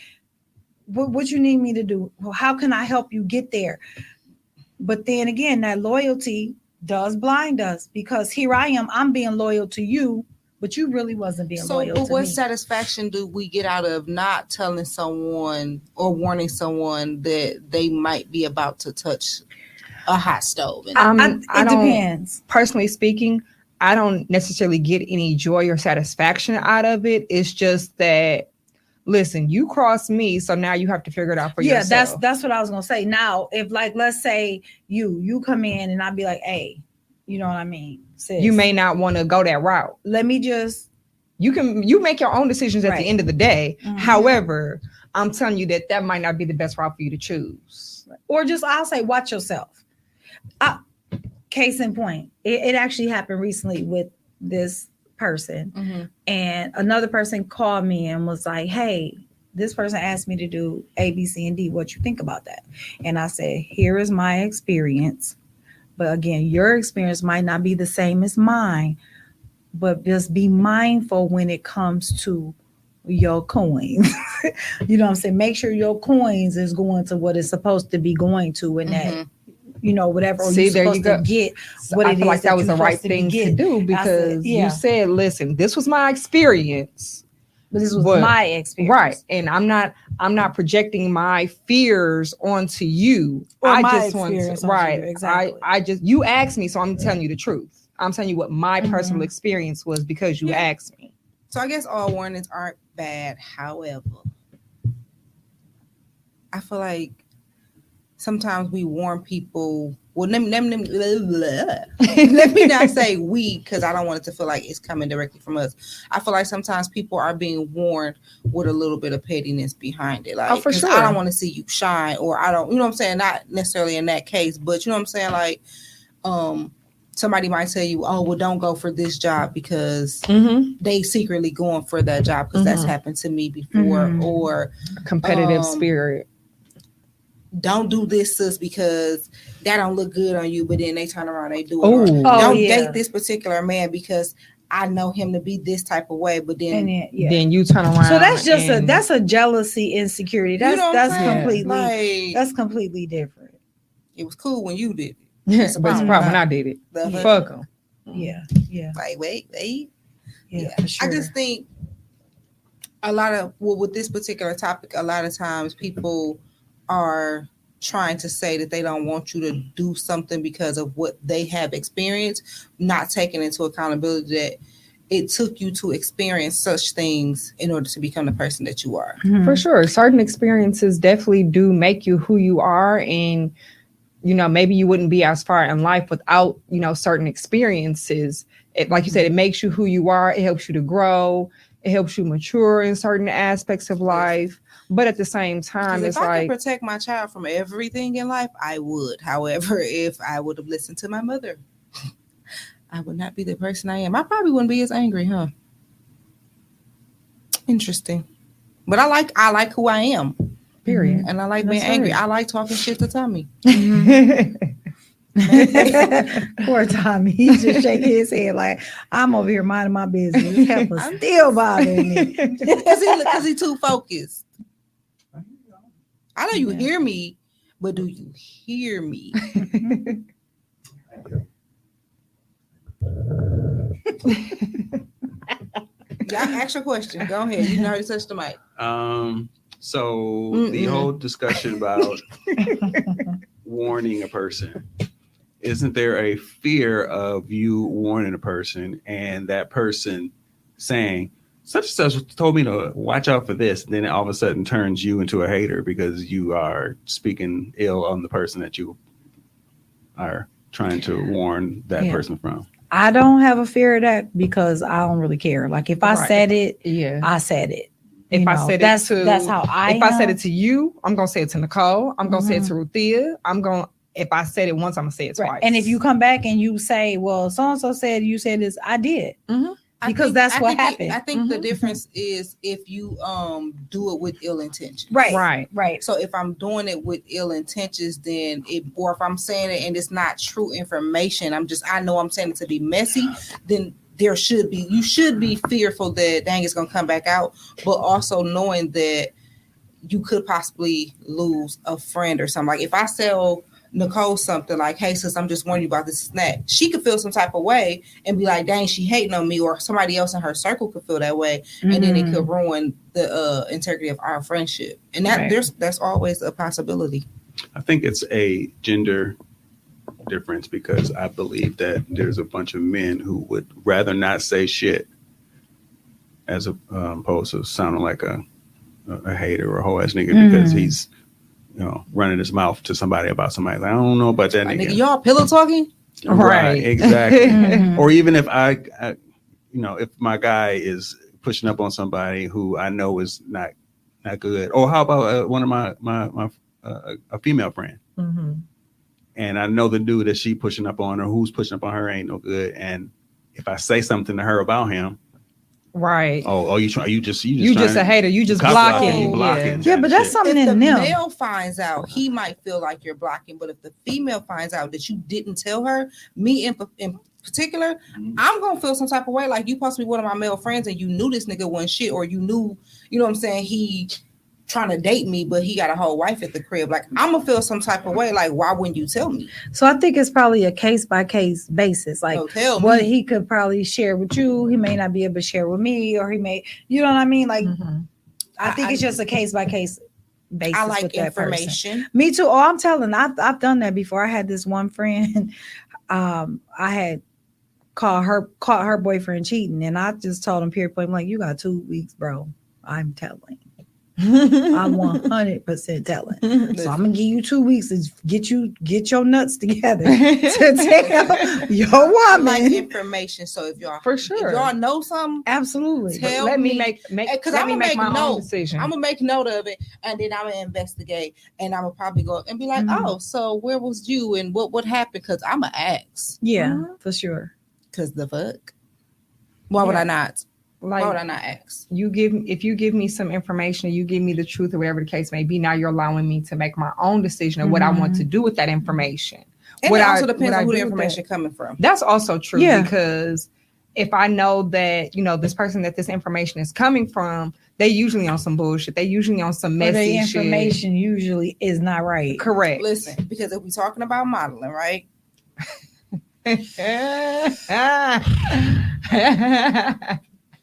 what you need me to do? Well, how can I help you get there? But then again, that loyalty does blind us because here I am. I'm being loyal to you. But you really wasn't being So, loyal but to what me. satisfaction do we get out of not telling someone or warning someone that they might be about to touch a hot stove? And It I don't, depends. personally speaking, I don't necessarily get any joy or satisfaction out of it. It's just that, listen, you crossed me, so now you have to figure it out for yourself. Yeah, that's what I was gonna say. Now, if like let's say you come in and I'd be like, hey, you know what I mean? Sis, You may not want to go that route. let me just You make your own decisions at Right. the end of the day. Mhm. However, I'm telling you that might not be the best route for you to choose. or just I'll say watch yourself. Case in point, it actually happened recently with this person. Mhm. And another person called me and was like, hey, this person asked me to do A, B, C, and D. What you think about that? And I said, here is my experience. But again, your experience might not be the same as mine. But just be mindful when it comes to your coins. You know what I'm saying? Make sure your coins is going to what it's supposed to be going to and that, whatever See, you're there you supposed go. to get. So What I it feel like is that that was you're the right supposed to be thing to getting. do because yeah. you said, listen, this was my experience. But this was But- my experience. Right. And I'm not projecting my fears onto you. Or I my just want experience to, onto right. you, exactly. I just you asked me, so I'm telling you the truth. I'm telling you what my personal Mhm. experience was because you Yeah. asked me. So I guess all warnings aren't bad. However, I feel like sometimes we warn people. Well, let me not say we because I don't want it to feel like it's coming directly from us. I feel like sometimes people are being warned with a little bit of pettiness behind it. Like, Oh, for 'cause sure. I don't want to see you shine, or I don't, you know what I'm saying? Not necessarily in that case, but you know what I'm saying? Like, somebody might tell you, oh, well, don't go for this job because Mm-hmm. they secretly going for that job because that's Mhm. happened to me before, Mhm. or Competitive spirit. don't do this, sis, because that don't look good on you, but then they turn around, they do it. Oh, Or, Oh, don't yeah. date this particular man because I know him to be this type of way, but then And then, yeah. then you turn around. So that's just and- that's a jealousy insecurity. you That's know what I'm that's saying? completely Like, that's completely different. it was cool when you did it. but it's it's a a problem. problem when I did it. The- Fuck them. Yeah, yeah, Like, wait. yeah. For sure. I just think a lot of with this particular topic, a lot of times people are trying to say that they don't want you to do something because of what they have experienced, not taking into accountability that it took you to experience such things in order to become the person that you are. Mhm. For sure. Certain experiences definitely do make you who you are. And, maybe you wouldn't be as far in life without, certain experiences. Like you said, it makes you who you are. It helps you to grow. It helps you mature in certain aspects of life. But at the same time, it's if I like could protect my child from everything in life, I would. However, if I would have listened to my mother, I would not be the person I am. I probably wouldn't be as angry, huh? Interesting. But I like who I am. period. And I like That's being angry. right. I like talking shit to Tommy. Poor Tommy. He's just shaking his head like, I'm over here minding my business. Pepper still bothering me. Because he too focused. I know you hear me, but do you hear me? Yeah, ask your question. Go ahead. You already touched the mic. So the whole discussion about warning a person, isn't there a fear of you warning a person and that person saying such and such told me to watch out for this, and then it all of a sudden turns you into a hater because you are speaking ill on the person that you are trying to warn that person from? I don't have a fear of that because I don't really care. Like if I said it, I said it. If I said it to, that's how I. If I said it to you, I'm gonna say it to Nicole. I'm gonna say it to Ruthia. If I said it once, I'm gonna say it twice. And if you come back and you say, "Well, so and so said you said this," I did. Because that's what happened. I think the difference is if you do it with ill intentions. Right. So if I'm doing it with ill intentions, then or if I'm saying it and it's not true information, I know I'm saying it to be messy, then you should be fearful that dang it's gonna come back out, but also knowing that you could possibly lose a friend or something. Like if I tell Nicole something like, hey sis, I'm just warning you about this snack, she could feel some type of way and be like, dang, she hating on me, or somebody else in her circle could feel that way, and then it could ruin the integrity of our friendship. And that's always a possibility. I think it's a gender difference because I believe that there's a bunch of men who would rather not say shit as opposed to sounding like a hater or a whole ass nigga because he's running his mouth to somebody about somebody. Like, I don't know about that nigga. Y'all pillow talking? Right, exactly. Or even if I, if my guy is pushing up on somebody who I know is not good. Or how about one of my a female friend? And I know the dude that she pushing up on or who's pushing up on her ain't no good. And if I say something to her about him, right? You just a hater. You just blocking. Yeah, but that's something if in the them. male finds out, he might feel like you're blocking. But if the female finds out that you didn't tell her, me in particular, I'm gonna feel some type of way. Like you supposed to be one of my male friends, and you knew this nigga wasn't shit, or you knew, you know what I'm saying, he trying to date me, but he got a whole wife at the crib. Like I'm gonna feel some type of way. Like why wouldn't you tell me? So I think it's probably a case by case basis. Like what he could probably share with you, he may not be able to share with me, or he may, you know what I mean? Like I think it's just a case by case basis. I like with that information. Person. Me too. Oh, I'm telling. I've done that before. I had this one friend. I had caught her boyfriend cheating, and I just told him period point. I'm like, you got 2 weeks, bro. I'm telling. I'm 100% telling. So I'm gonna give you 2 weeks to get your nuts together to tell your woman. I like information. So if y'all for sure, if y'all know something, absolutely. Let me make because I'm gonna make my own decision. I'm gonna make note of it, and then I'm gonna investigate, and I'm gonna probably go and be like, oh, so where was you and what happened? Because I'm gonna ask. Yeah, for sure. Because the fuck, why would I not? Like, why would I not ask? If you give me some information, you give me the truth or whatever the case may be, now you're allowing me to make my own decision of what I want to do with that information. And it also depends on who the information coming from. That's also true because if I know that, this person that this information is coming from, they usually on some bullshit. They usually on some messy shit. Information usually is not right. Correct. Listen, because if we're talking about modeling, right?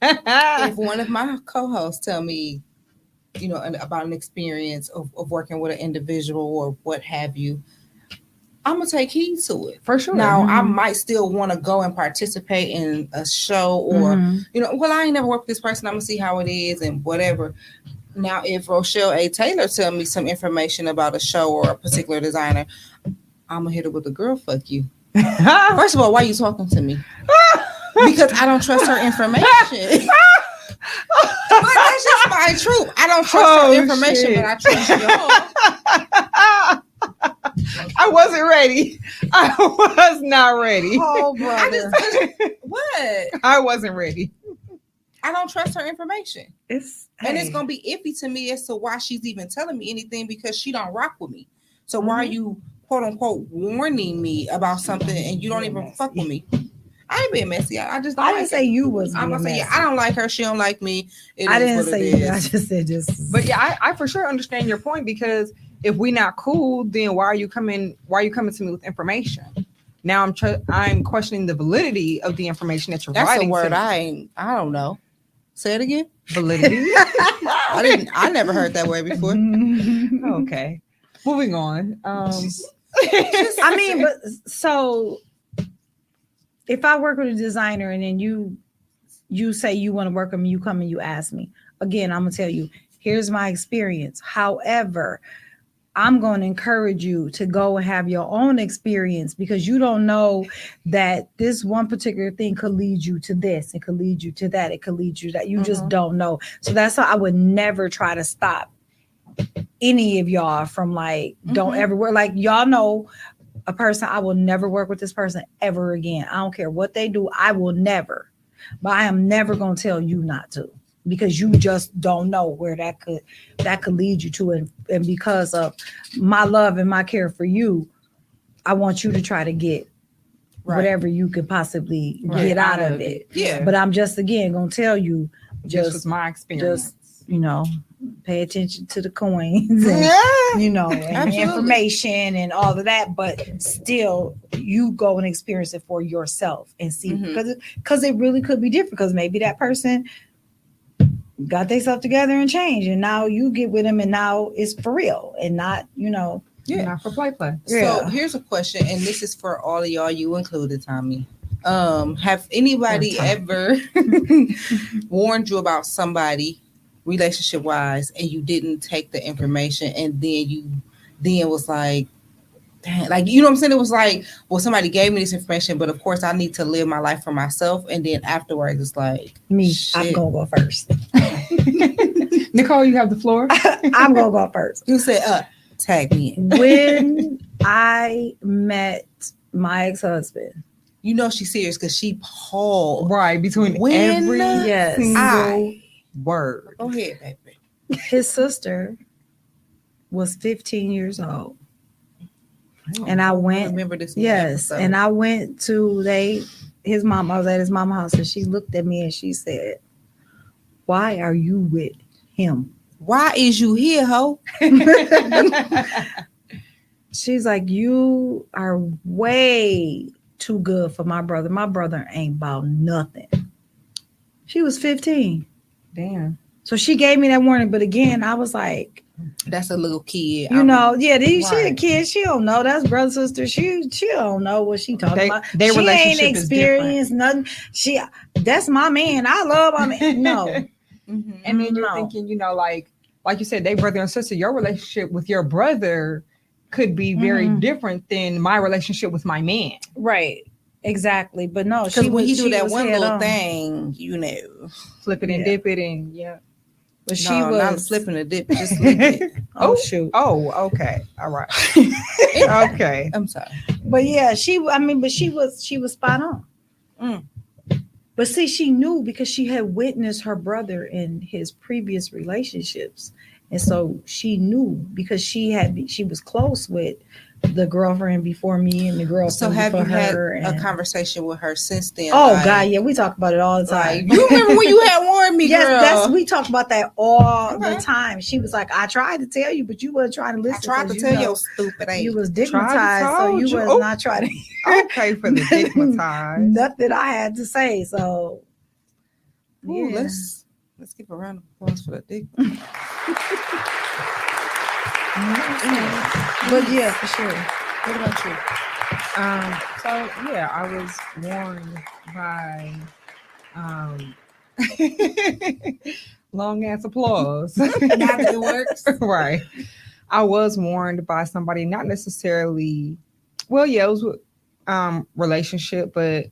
If one of my co-hosts tell me, about an experience of working with an individual or what have you, I'm gonna take heed to it. For sure. Now, I might still want to go and participate in a show or, I ain't never worked with this person. I'm gonna see how it is and whatever. Now, if Rochelle A. Taylor tell me some information about a show or a particular designer, I'm gonna hit her with a girl, fuck you. First of all, why are you talking to me? Because I don't trust her information. But that's just my truth. I don't trust her information, shit. but I trust y'all. I wasn't ready. I was not ready. Oh, I brother. just what? I wasn't ready. I don't trust her information. And it's hey. gonna be iffy to me as to why she's even telling me anything because she don't rock with me. So why are you quote unquote warning me about something and you don't even fuck with me? I ain't being messy. I just don't I like didn't her. say you was. I'm gonna being say, yeah, messy. I don't like her. She don't like me. It I is didn't what say it you. I is. just said just. But yeah, I for sure understand your point because if we not cool, then why are you coming to me with information? Now I'm questioning the validity of the information that you're That's a writing. word to me. I don't know. Say it again. Validity. I never heard that word before. Okay. Moving on. I mean, but so if I work with a designer and then you say you want to work with me, you come and you ask me again, I'm gonna tell you, here's my experience. However, I'm going to encourage you to go and have your own experience because you don't know that this one particular thing could lead you to this. It could lead you to that. It could lead you to that. You just don't know. So that's why I would never try to stop any of y'all from like, don't ever work. Like y'all know a person, I will never work with this person ever again. I don't care what they do. I will never, but I am never going to tell you not to. Because you just don't know where that could lead you to, and because of my love and my care for you, I want you to try to get whatever you could possibly get out of it. Yeah. But I'm just again gonna tell you, Just was my experience. just pay attention to the coins and and information and all of that, but still you go and experience it for yourself and see because it really could be different because maybe that person got themselves together and changed, and now you get with them, and now it's for real, and not Not for play. So here's a question, and this is for all of y'all, you included, Tommy. Have anybody ever warned you about somebody relationship wise, and you didn't take the information, and then was like, dang, like you know what I'm saying? It was like, well, somebody gave me this information, but of course I need to live my life for myself, and then afterwards it's like me. shit. I'm gonna go first. Nicole, you have the floor. I'm gonna go first. You said, tag me in. When I met my ex-husband, You know she's serious because she paused. Right, between When- every Yes. single word. Go ahead, baby. his sister was 15 years old. And I went, remember this. yes, and I went to his mom. I was at his mama's house, and she looked at me and she said, "Why are you with him?" Why is you here, ho? She's like, "You are way too good for my brother. My brother ain't about nothing." She was 15. Damn. So she gave me that warning. But again, I was like, That's a little kid. she a Right. kid. She don't know. That's brother, sister. She don't know what she talking about. Their She relationship ain't is experienced nothing. That's my man. I love my man. No. Mhm. And then you're No. thinking, like you said, they brother and sister. Your relationship with your brother could be very different than my relationship with my man. Right. Exactly. But no, Because when he do that was one head little on. thing, Flip it and Yeah. dip it and But she no, was not flipping the dip, just lick it. Oh shoot. Oh, okay. All right. Okay. I'm sorry. But yeah, she was spot on. Mm. But see, she knew because she had witnessed her brother in his previous relationships. And so she knew because she was close with the girlfriend before me and the girlfriend So have you before had her. a conversation with her since then? Oh like, God, yeah, we talk about it all the time. Like, you remember when you had warned me, Yes, girl? we talk about that all Okay. the time. She was like, I tried to tell you, but you weren't trying to listen. I tried to 'cause tell know your stupid ass. you was Tried to digmatized, so told you you. was Oh. not trying to Okay for the digmatized. nothing I had to say. So Ooh, yeah. let's give a round of applause for the dick. But yeah, for sure. What about you? So yeah, I was warned by long ass applause. Now that it works. Right. I was warned by somebody, not necessarily, well, yeah, it was relationship, but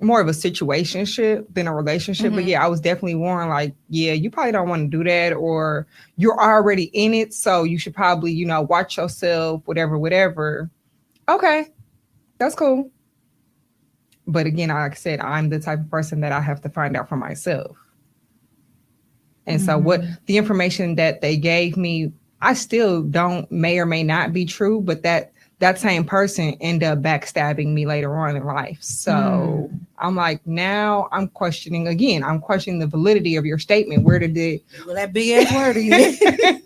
more of a situationship than a relationship. But yeah, I was definitely warned, like, yeah, you probably don't want to do that, or you're already in it, so you should probably, you know, watch yourself, whatever. Okay, that's cool. But again, like I said, I'm the type of person that I have to find out for myself. And so what the information that they gave me, I still may or may not be true, but that same person ended up backstabbing me later on in life. So I'm like, now I'm questioning the validity of your statement. Where did it? Well, that big ass word again.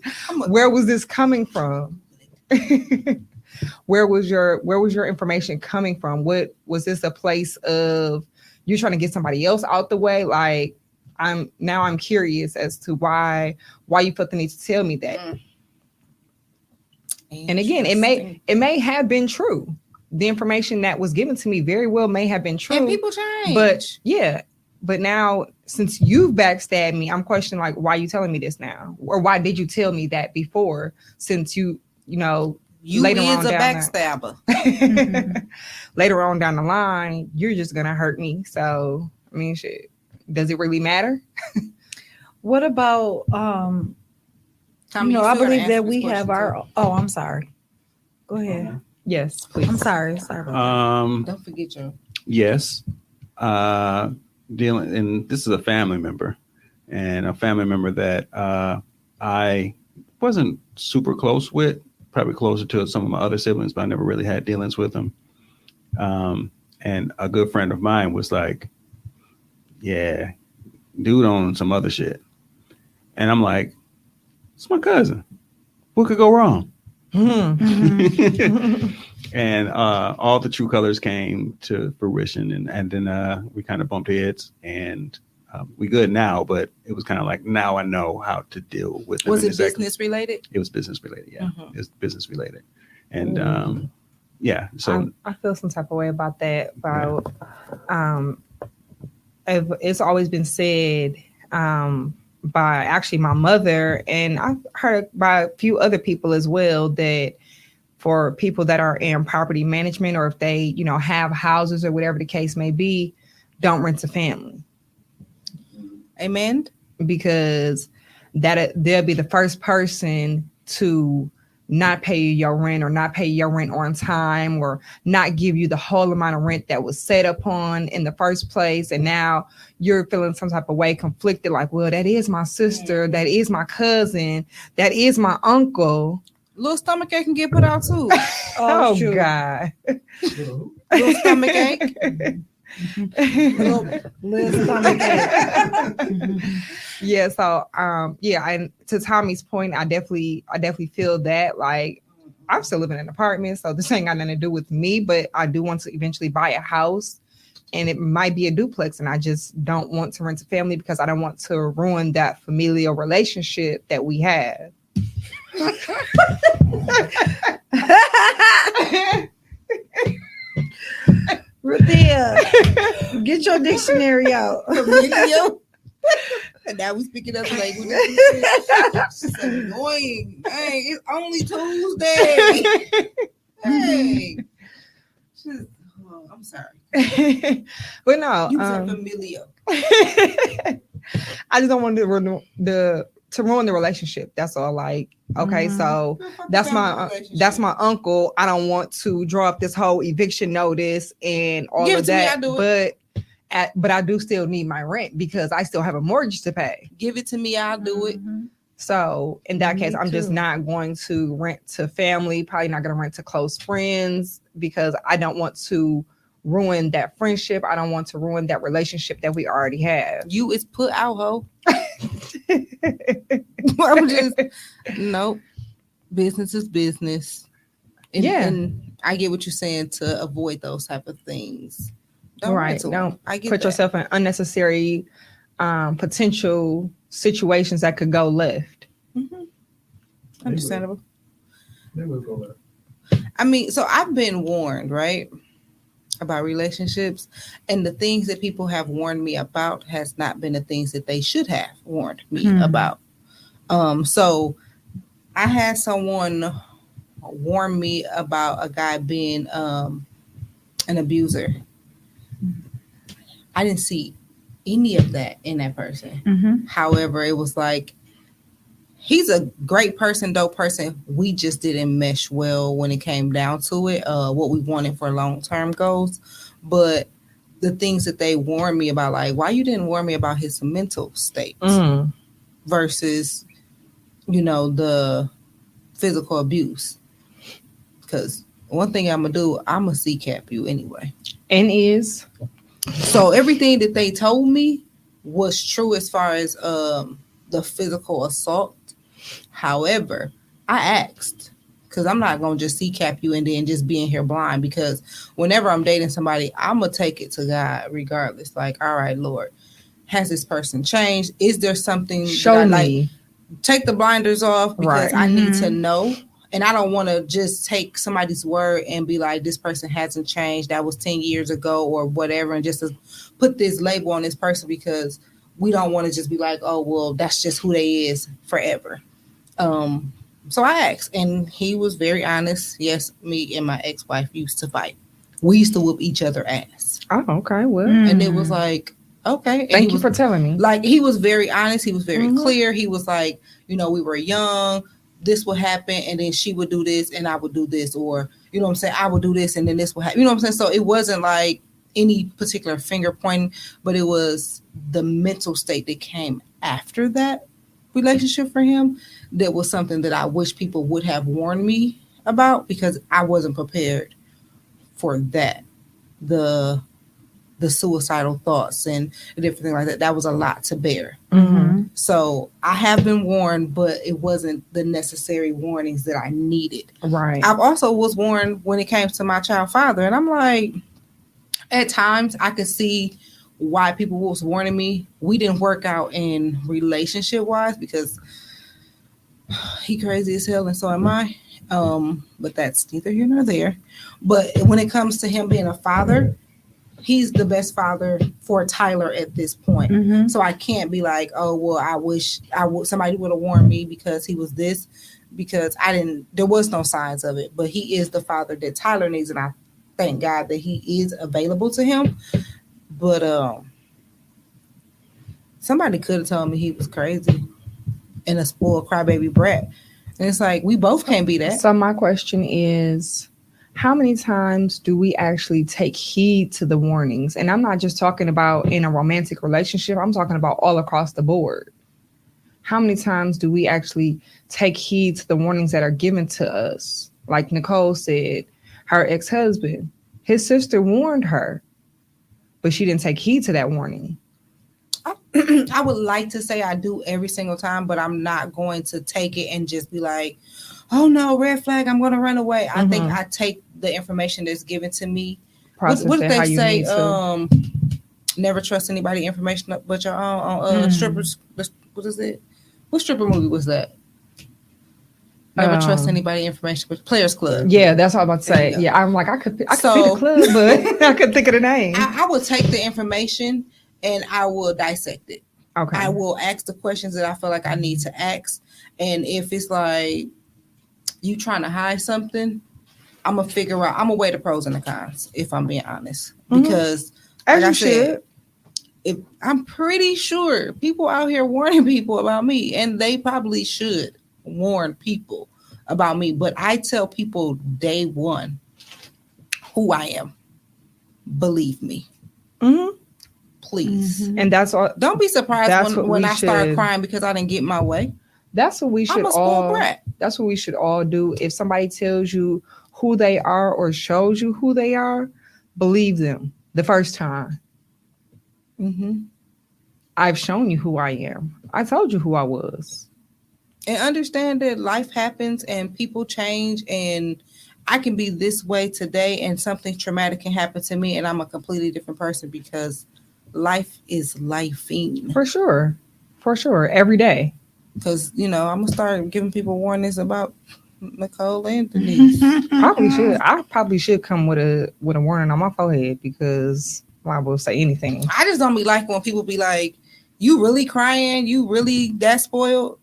Where was this coming from? Where was your information coming from? What was this a place of you trying to get somebody else out the way? Like, I'm curious as to why you felt the need to tell me that. And again, it may have been true. The information that was given to me very well may have been true. And people change. But now, since you've backstabbed me, I'm questioning, like, why are you telling me this now? Or why did you tell me that before? Since you know, you later is on a down backstabber. Later on down the line, you're just gonna hurt me. So, I mean, shit. Does it really matter? What about Tommy, I believe that we have our. Oh, I'm sorry. Go ahead. Yes, please. I'm sorry. Sorry about Don't forget your. Yes. Dealing, and this is a family member, and a family member that I wasn't super close with, probably closer to some of my other siblings, but I never really had dealings with them. And a good friend of mine was like, yeah, dude on some other shit. And I'm like, it's my cousin. What could go wrong? And all the true colors came to fruition, and then we kind of bumped heads, and we good now, but it was kind of like, now I know how to deal with it. Was it business related? It was business related, yeah. It was business related. And yeah, so I feel some type of way about that. About it's always been said by actually my mother, and I've heard by a few other people as well, that for people that are in property management, or if they, you know, have houses or whatever the case may be, don't rent to family. Amen. Because they'll be the first person to not pay you your rent, or not pay your rent on time, or not give you the whole amount of rent that was set upon in the first place. And now you're feeling some type of way, conflicted, like, well, that is my sister, that is my cousin, that is my uncle. Little stomach ache can get put out too. Oh God. Little stomach ache. Little stomach ache. Yeah, so yeah, and to Tommy's point, I definitely feel that, like, I'm still living in an apartment, so this ain't got nothing to do with me, but I do want to eventually buy a house, and it might be a duplex, and I just don't want to rent a family because I don't want to ruin that familial relationship that we have. Ruthia, get your dictionary out. And now we speaking other language. She's annoying. Hey, it's only Tuesday. Hey. I'm sorry. But no, You said familial. I just don't want to ruin the relationship. That's all. Like, okay, so that's my uncle. I don't want to draw up this whole eviction notice and all of that. But I do still need my rent because I still have a mortgage to pay. Give it to me, I'll do it. So in that case, I'm just not going to rent to family, probably not going to rent to close friends, because I don't want to ruin that friendship. I don't want to ruin that relationship that we already have. You is put out, ho. I'm just, nope. Business is business. And I get what you're saying, to avoid those type of things. Don't put yourself in unnecessary potential situations that could go left. Understandable. They will go left. I mean, so I've been warned, right, about relationships, and the things that people have warned me about has not been the things that they should have warned me about. So I had someone warn me about a guy being an abuser. I didn't see any of that in that person. Mm-hmm. However, it was like, he's a great person, dope person. We just didn't mesh well when it came down to it, what we wanted for long-term goals. But the things that they warned me about, like, why you didn't warn me about his mental state versus, the physical abuse. Because one thing I'm going to do, I'm going to CCAP you anyway. And is. So everything that they told me was true as far as the physical assault. However, I asked, because I'm not going to just CCAP you and then just be in here blind, because whenever I'm dating somebody, I'm going to take it to God regardless. Like, all right, Lord, has this person changed? Is there something Show that me. Like, take the blinders off, because Right. I need to know. And I don't want to just take somebody's word and be like, this person hasn't changed. That was 10 years ago or whatever. And just to put this label on this person, because we don't want to just be like, oh, well, that's just who they is forever. So I asked, and he was very honest. Yes, me and my ex-wife used to fight. We used to whoop each other ass. Oh, okay. Well, And it was like, okay. And thank you for telling me. Like, he was very honest. He was very clear. He was like, we were young. This would happen, and then she would do this, and I would do this. Or, what I'm saying? I would do this, and then this would happen. You know what I'm saying? So it wasn't like any particular finger pointing, but it was the mental state that came after that relationship for him that was something that I wish people would have warned me about, because I wasn't prepared for that. The suicidal thoughts and different things like that. That was a lot to bear. Mm-hmm. So I have been warned, but it wasn't the necessary warnings that I needed. Right. I also was warned when it came to my child father. And I'm like, at times I could see why people was warning me. We didn't work out in relationship wise, because he crazy as hell and so am I. But that's neither here nor there. But when it comes to him being a father, he's the best father for Tyler at this point. Mm-hmm. So I can't be like, oh, well, I wish somebody would have warned me because he was this, because there was no signs of it. But he is the father that Tyler needs, and I thank God that he is available to him. But somebody could have told me he was crazy and a spoiled crybaby brat. And it's like, we both can't be that. So my question is, how many times do we actually take heed to the warnings? And I'm not just talking about in a romantic relationship. I'm talking about all across the board. How many times do we actually take heed to the warnings that are given to us? Like Nicole said, her ex-husband, his sister warned her, but she didn't take heed to that warning. I would like to say I do every single time, but I'm not going to take it and just be like, oh no, red flag, I'm going to run away. I think I take the information that's given to me. What did they say? Never trust anybody information but your own. Strippers. What is it? What stripper movie was that? Never trust anybody information but Players Club. Yeah, that's what I'm about to say. Yeah, I'm like, I could see the club, but I couldn't think of the name. I will take the information and I will dissect it. Okay. I will ask the questions that I feel like I need to ask. And if it's like you trying to hide something, I'm going to weigh the pros and the cons, if I'm being honest. Because as like I said, I'm pretty sure people out here warning people about me, and they probably should warn people about me. But I tell people day one who I am. Believe me. Please. And that's all. Don't be surprised when I start crying because I didn't get my way. That's what we should I'm a spoiled brat. That's what we should all do. If somebody tells you who they are or shows you who they are, believe them the first time. I've shown you who I am. I told you who I was. And understand that life happens and people change, and I can be this way today and something traumatic can happen to me and I'm a completely different person, because life is lifing. For sure. Every day. Because, I'm going to start giving people warnings about Nicole and Denise. I probably should come with a warning on my forehead, because I will say anything. I just don't be like when people be like, you really crying? You really that spoiled?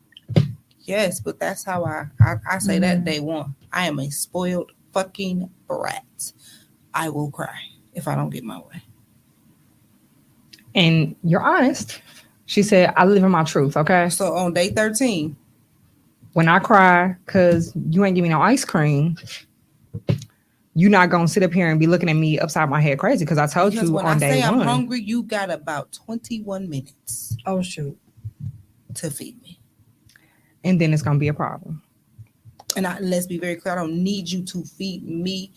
Yes, but that's how I say that day one. I am a spoiled fucking brat. I will cry if I don't get my way. and you're honest. She said, I live in my truth, okay? So on day 13, when I cry because you ain't give me no ice cream, you're not going to sit up here and be looking at me upside my head crazy because I told because you when on I day say one. I'm hungry, you got about 21 minutes Oh, shoot. to feed me. And then it's going to be a problem. And let's be very clear, I don't need you to feed me.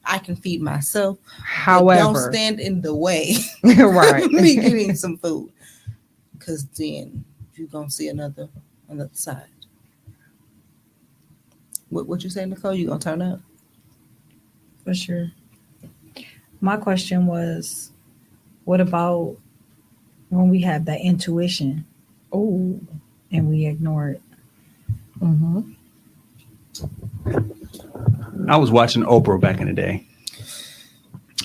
I can feed myself. However. Don't stand in the way right. me getting some food. Because then you're going to see another side. What you say, Nicole? You going to turn up? For sure. My question was, what about when we have that intuition? Oh. And we ignore it? Mm-hmm. I was watching Oprah back in the day.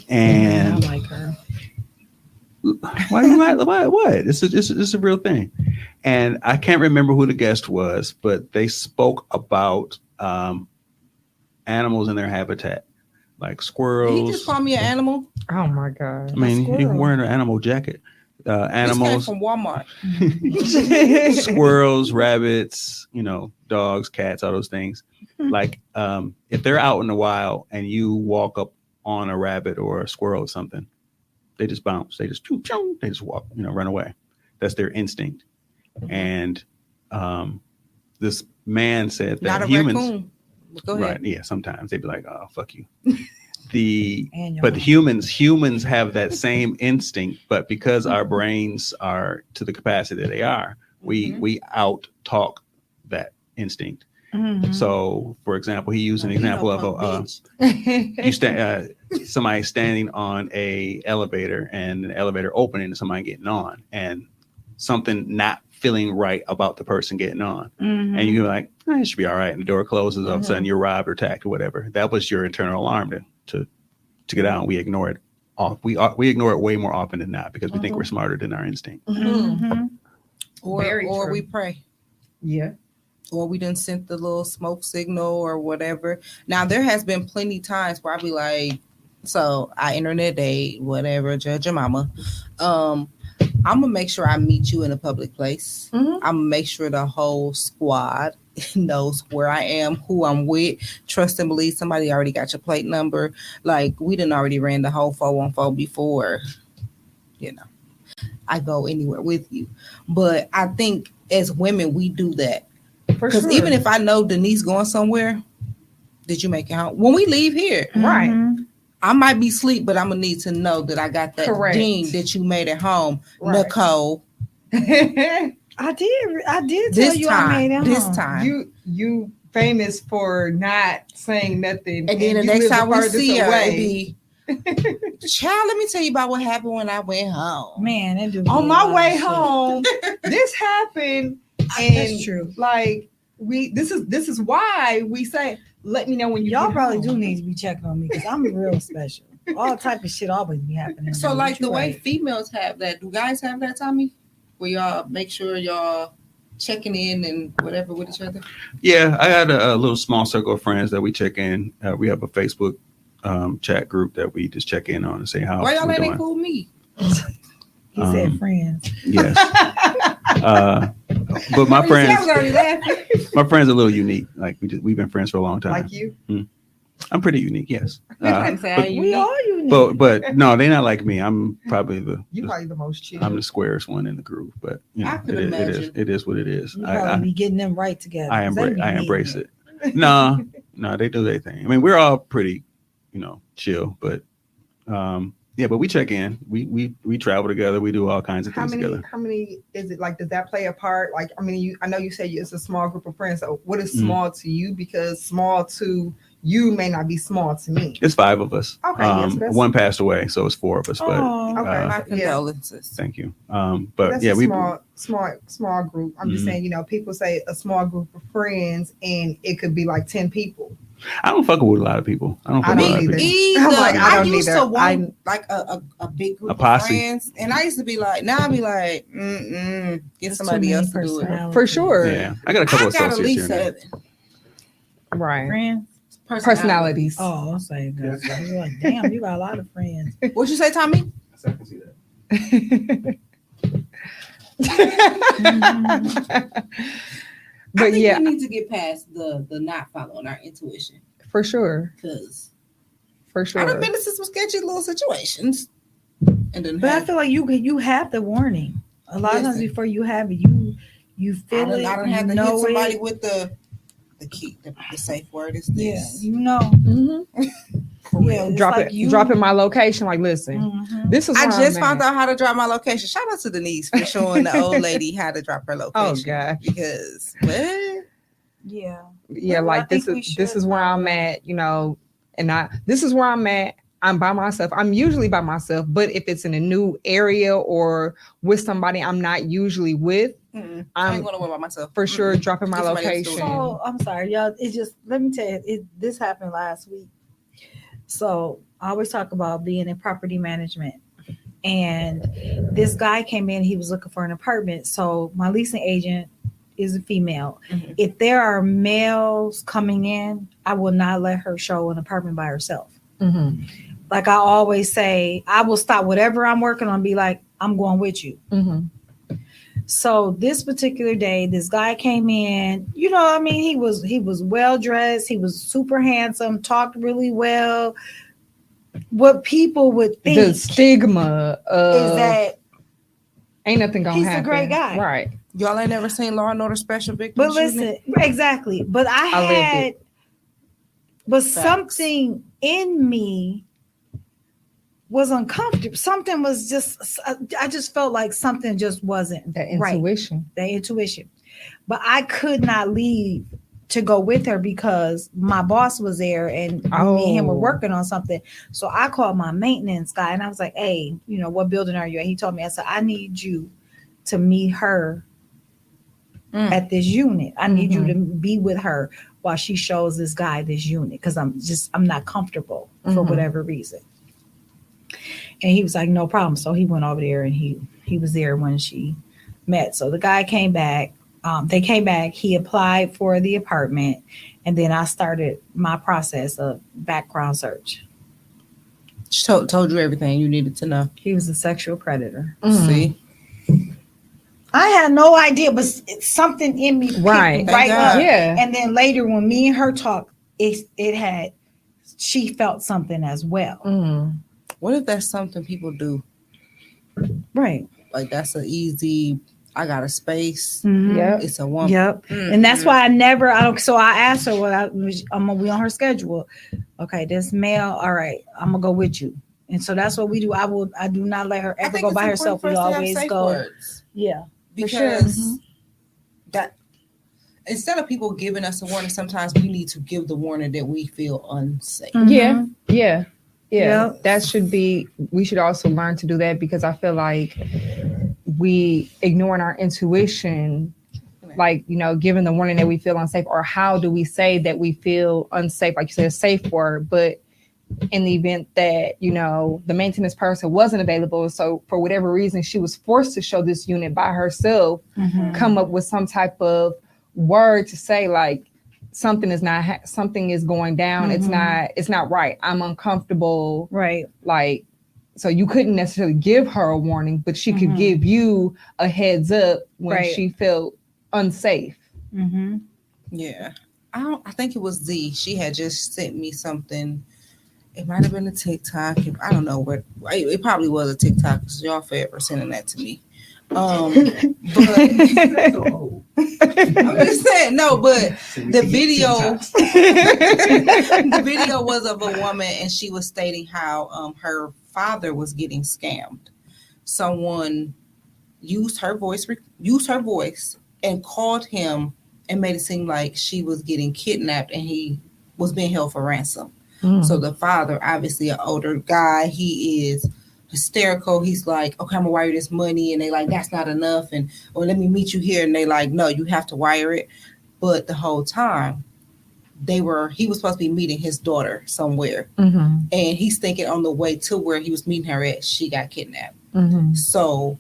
And I like her. What? It's a real thing. And I can't remember who the guest was, but they spoke about animals in their habitat, like squirrels. He just called me an animal. Oh my God. I mean, you're wearing an animal jacket. Animals. This came from Walmart. Squirrels, rabbits, dogs, cats, all those things. Like if they're out in the wild and you walk up on a rabbit or a squirrel or something, they just bounce. They just they just walk, run away. That's their instinct. And this man said that Not a humans, raccoon. Go ahead. right? Yeah, sometimes they'd be like, "Oh, fuck you." But humans have that same instinct, but because our brains are to the capacity that they are, we out talk that instinct. Mhm. So, for example, he used an example of somebody standing on a elevator and an elevator opening and somebody getting on, and something not feeling right about the person getting on, Mhm. and you're like, it should be all right, and the door closes, all of a sudden you're robbed or attacked or whatever. That was your internal alarm to get out. We ignore it. We ignore it way more often than not because we think we're smarter than our instinct. Mhm. Very Or true. we pray. Yeah. Or we done sent the little smoke signal or whatever. Now, there has been plenty times where I be like, so I internet date, whatever, judge your mama. I'm going to make sure I meet you in a public place. Mhm. I'm going to make sure the whole squad knows where I am, who I'm with. Trust and believe somebody already got your plate number. Like, we done already ran the whole 414 before, I go anywhere with you. But I think as women, we do that. Because even if I know Denise going somewhere, did you make it home? When we leave here, Right. Mhm. I might be asleep, but I'm going to need to know that I got that Correct. ding that you made at home. Right. Nicole, I did tell this you I made time, it this home. time. you famous for not saying nothing. And then the you next live time we furthest see her, away. it be, child, let me tell you about what happened when I went home. Man, it do On be a my lot way of shit. home, this happened, and That's true. like this is why we say, let me know when you Y'all get probably home. do need to be checking on me because I'm real special. All type of shit always be happening. So, like the You way right. females have that, do guys have that, Tommy? Where y'all make sure y'all checking in and whatever with each other? Yeah, I got a little small circle of friends that we check in. We have a Facebook chat group that we just check in on and say how Why y'all we're ain't doing. include me? He said friends. Yes. But my I was friends, already laughing. my friends are a little unique. Like we've been friends for a long time. Like you. I'm pretty unique, yes. We all unique. But no, they're not like me. I'm probably You probably the most chill. I'm the squarest one in the group. But I could imagine. it is what it is. You probably be getting them right together. I 'cause they be embrace needing it. No, they do their thing. I mean, we're all pretty, chill, but but we check in. We travel together. We do all kinds of things together. How many is it? Like, does that play a part? Like, I mean, I know you say it's a small group of friends. So, what is small to you? Because small to you may not be small to me. It's 5 of us. Okay, yes, that's- one passed away, so it's 4 of us. But Aw. Okay. My condolences. thank you. That's But yeah, a we small group. I'm just Mhm. saying, people say a small group of friends, and it could be like 10 people. I don't fuck with a lot of people. I don't fuck I with a don't lot of either. people. Either. I'm like, I don't used either. to want like a big group A of posse. friends, and I used to be like, now I be like, get That's somebody too else to many do it. personalities. For sure. Yeah, I got a couple I of got at associates least here and there. 7 Right. Friends. Personalities. Oh, I'm saying that. You're like, damn, you got a lot of friends. What you say, Tommy? I can see that. But I think yeah, we need to get past the not following our intuition, for sure. because For I sure. done been into some sketchy little situations, and then But I feel like you have the warning. A lot of times Listen. before you have it, you feel it. I don't You have to hit know somebody it. with the key. The safe word is Yeah, this. you know. Mhm. For Yeah, real. it's Drop like it. you- Dropping my location. Like, listen, Mhm. this is. I where just I'm found at. out how to drop my location. Shout out to Denise for showing the old lady how to drop her location. God. Because what? Yeah. Yeah, Well, like I think this we is this should is where I'm follow. at. You know, and this is where I'm at. I'm by myself. I'm usually by myself, but if it's in a new area or with somebody I'm not usually with, I I'm ain't going to worry about myself. for sure dropping my Get somebody else to do it. location. So I'm sorry, y'all. It's just let me tell you, this happened last week. So I always talk about being in property management. And this guy came in, he was looking for an apartment. So my leasing agent is a female. Mhm. If there are males coming in, I will not let her show an apartment by herself. Mm-hmm. Like I always say, I will stop whatever I'm working on, be like, I'm going with you. Mm-hmm. So this particular day, this guy came in, you know, I mean, he was well dressed, he was super handsome, talked really well. What people would think The stigma is that ain't nothing gonna he's a happen. great guy. Right. Y'all ain't never seen Law and Order Special Victims But listen, Unit? exactly. But I lived had, but Facts. something in me was uncomfortable. Something was just, I just felt like something just wasn't That right. intuition. That intuition. But I could not leave to go with her because my boss was there and me and him were Oh. working on something. So I called my maintenance guy and I was like, hey, you know, what building are you at? He told me, I said, I need you to meet her at this unit. I need you to be with her while she shows this guy this unit because I'm not comfortable for whatever reason. And he was like, no problem. So he went over there and he was there when she met. So the guy came back. They came back. He applied for the apartment. And then I started my process of background search. She told you everything you needed to know. He was a sexual predator. See? I had no idea, but it's something in me picked Right. right Thank up. God. Yeah. And then later when me and her talked, she felt something as well. Mm. What if that's something people do? Right. Like that's an easy, I got a space. Mhm. Yep. It's a woman. Yep. And that's why so I asked her, I'm gonna be on her schedule. Okay, this male, all right, I'm gonna go with you. And so that's what we do. I do not let her I ever think go it's by important herself. for We us to have always safe go. words. Yeah. Because that instead of people giving us a warning, sometimes we need to give the warning that we feel unsafe. Yeah. Yeah. Yeah. Yep. That should be, we should also learn to do that because I feel like we ignoring our intuition, like, you know, given the warning that we feel unsafe, or how do we say that we feel unsafe? Like you said, a safe word, but in the event that, you know, the maintenance person wasn't available. So for whatever reason, she was forced to show this unit by herself, come up with some type of word to say like, something is not, something is going down. It's not right. I'm uncomfortable. Right. Like, so you couldn't necessarily give her a warning, but she could give you a heads up when she felt unsafe. Mm-hmm. Yeah. I think it was Z. She had just sent me something. It might have been a TikTok. I don't know where. It probably was a TikTok because y'all forever sending that to me. But I'm just saying, no, but the video was of a woman and she was stating how her father was getting scammed. Someone used her voice and called him and made it seem like she was getting kidnapped and he was being held for ransom. So the father, obviously an older guy, he is hysterical. He's like, okay, I'm gonna wire you this money. And they like, that's not enough. And, or let me meet you here. And they like, no, you have to wire it. But the whole time he was supposed to be meeting his daughter somewhere. And he's thinking on the way to where he was meeting her at, she got kidnapped. So,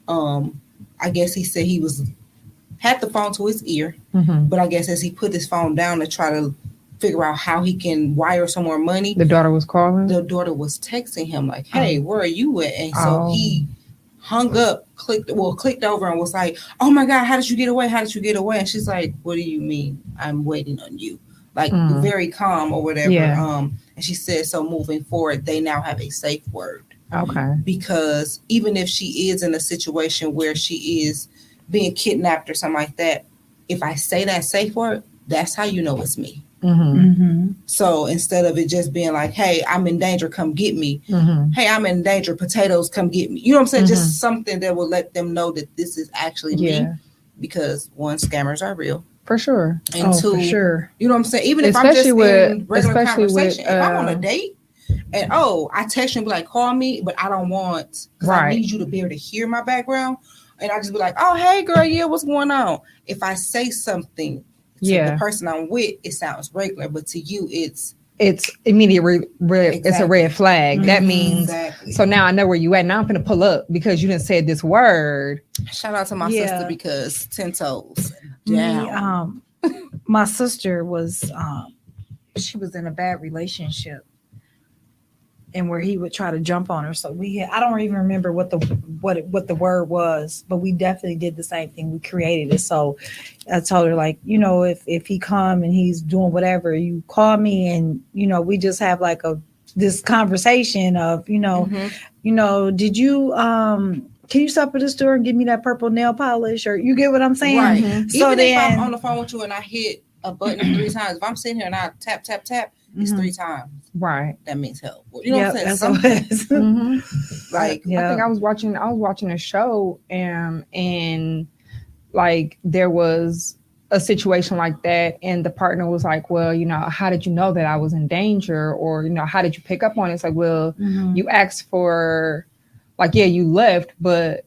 I guess he said he had the phone to his ear, but I guess as he put his phone down to try to figure out how he can wire some more money, The daughter was calling? the daughter was texting him like, hey, where are you at? And so he hung up, clicked over and was like, oh my God, how did you get away? How did you get away? And she's like, what do you mean? I'm waiting on you. Like very calm or whatever. Yeah. And she said, so moving forward, they now have a safe word. Okay. Because even if she is in a situation where she is being kidnapped or something like that, if I say that safe word, that's how you know it's me. So instead of it just being like, hey, I'm in danger, come get me. Hey, I'm in danger, potatoes, come get me. You know what I'm saying? Just something that will let them know that this is actually me. Because one, scammers are real. For sure. And two, for sure. You know what I'm saying? Even if I'm just in regular conversation, if I'm on a date and I text you and be like, call me, but I don't want, because I need you to be able to hear my background. And I just be like, oh, hey girl, yeah, what's going on? If I say something to the person I'm with, it sounds regular, but to you, it's immediate. It's a red flag. That means so now I know where you at. Now I'm gonna pull up because you didn't say this word. Shout out to my sister because 10 toes down. My sister was she was in a bad relationship, and where he would try to jump on her. So I don't even remember what the word was, but we definitely did the same thing. We created it. So I told her, like, you know, if he come and he's doing whatever, you call me, and, you know, we just have like this conversation of, you know, did you, can you stop at the store and give me that purple nail polish? Or you get what I'm saying? Right. So even if I'm on the phone with you and I hit a button 3 times, if I'm sitting here and I tap, tap, tap, it's 3 times. Right. That means help. You know what I'm saying? That's Like, I think I was watching a show and like there was a situation like that, and the partner was like, well, you know, how did you know that I was in danger? Or, you know, how did you pick up on it? It's like, well, you asked for, like, yeah, you left, but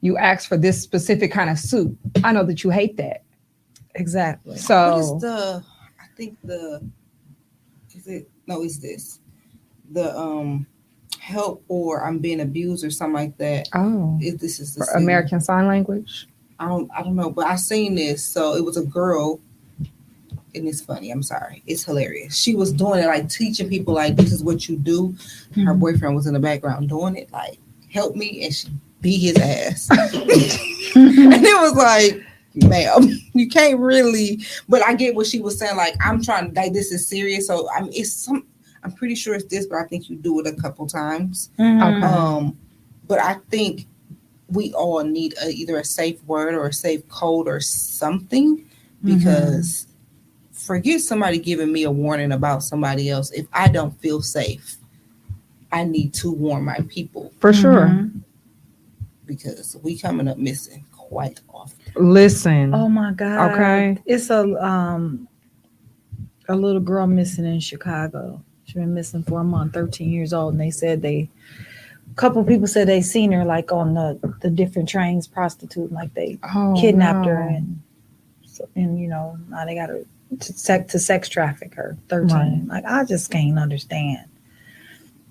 you asked for this specific kind of soup. I know that you hate that. Exactly. So it's this. The help or I'm being abused or something like that. Oh. This is the American Sign Language? I don't know, but I seen this. So it was a girl, and it's funny. I'm sorry. It's hilarious. She was doing it, like teaching people, like, this is what you do. Her boyfriend was in the background doing it, like, help me, and she beat his ass. And it was like, ma'am, you can't really, but I get what she was saying. Like, I'm trying, like, this is serious. So I'm pretty sure it's this, but I think you do it a couple times. But I think we all need either a safe word or a safe code or something, because forget somebody giving me a warning about somebody else. If I don't feel safe, I need to warn my people. For sure. Because we coming up missing quite often. Listen. Oh my God. Okay. It's a little girl missing in Chicago. She's been missing for a month, 13 years old. And they said a couple of people said they seen her like on the different trains prostituting, like they kidnapped her and you know, now they got her to sex traffic her, 13. Right. Like, I just can't understand.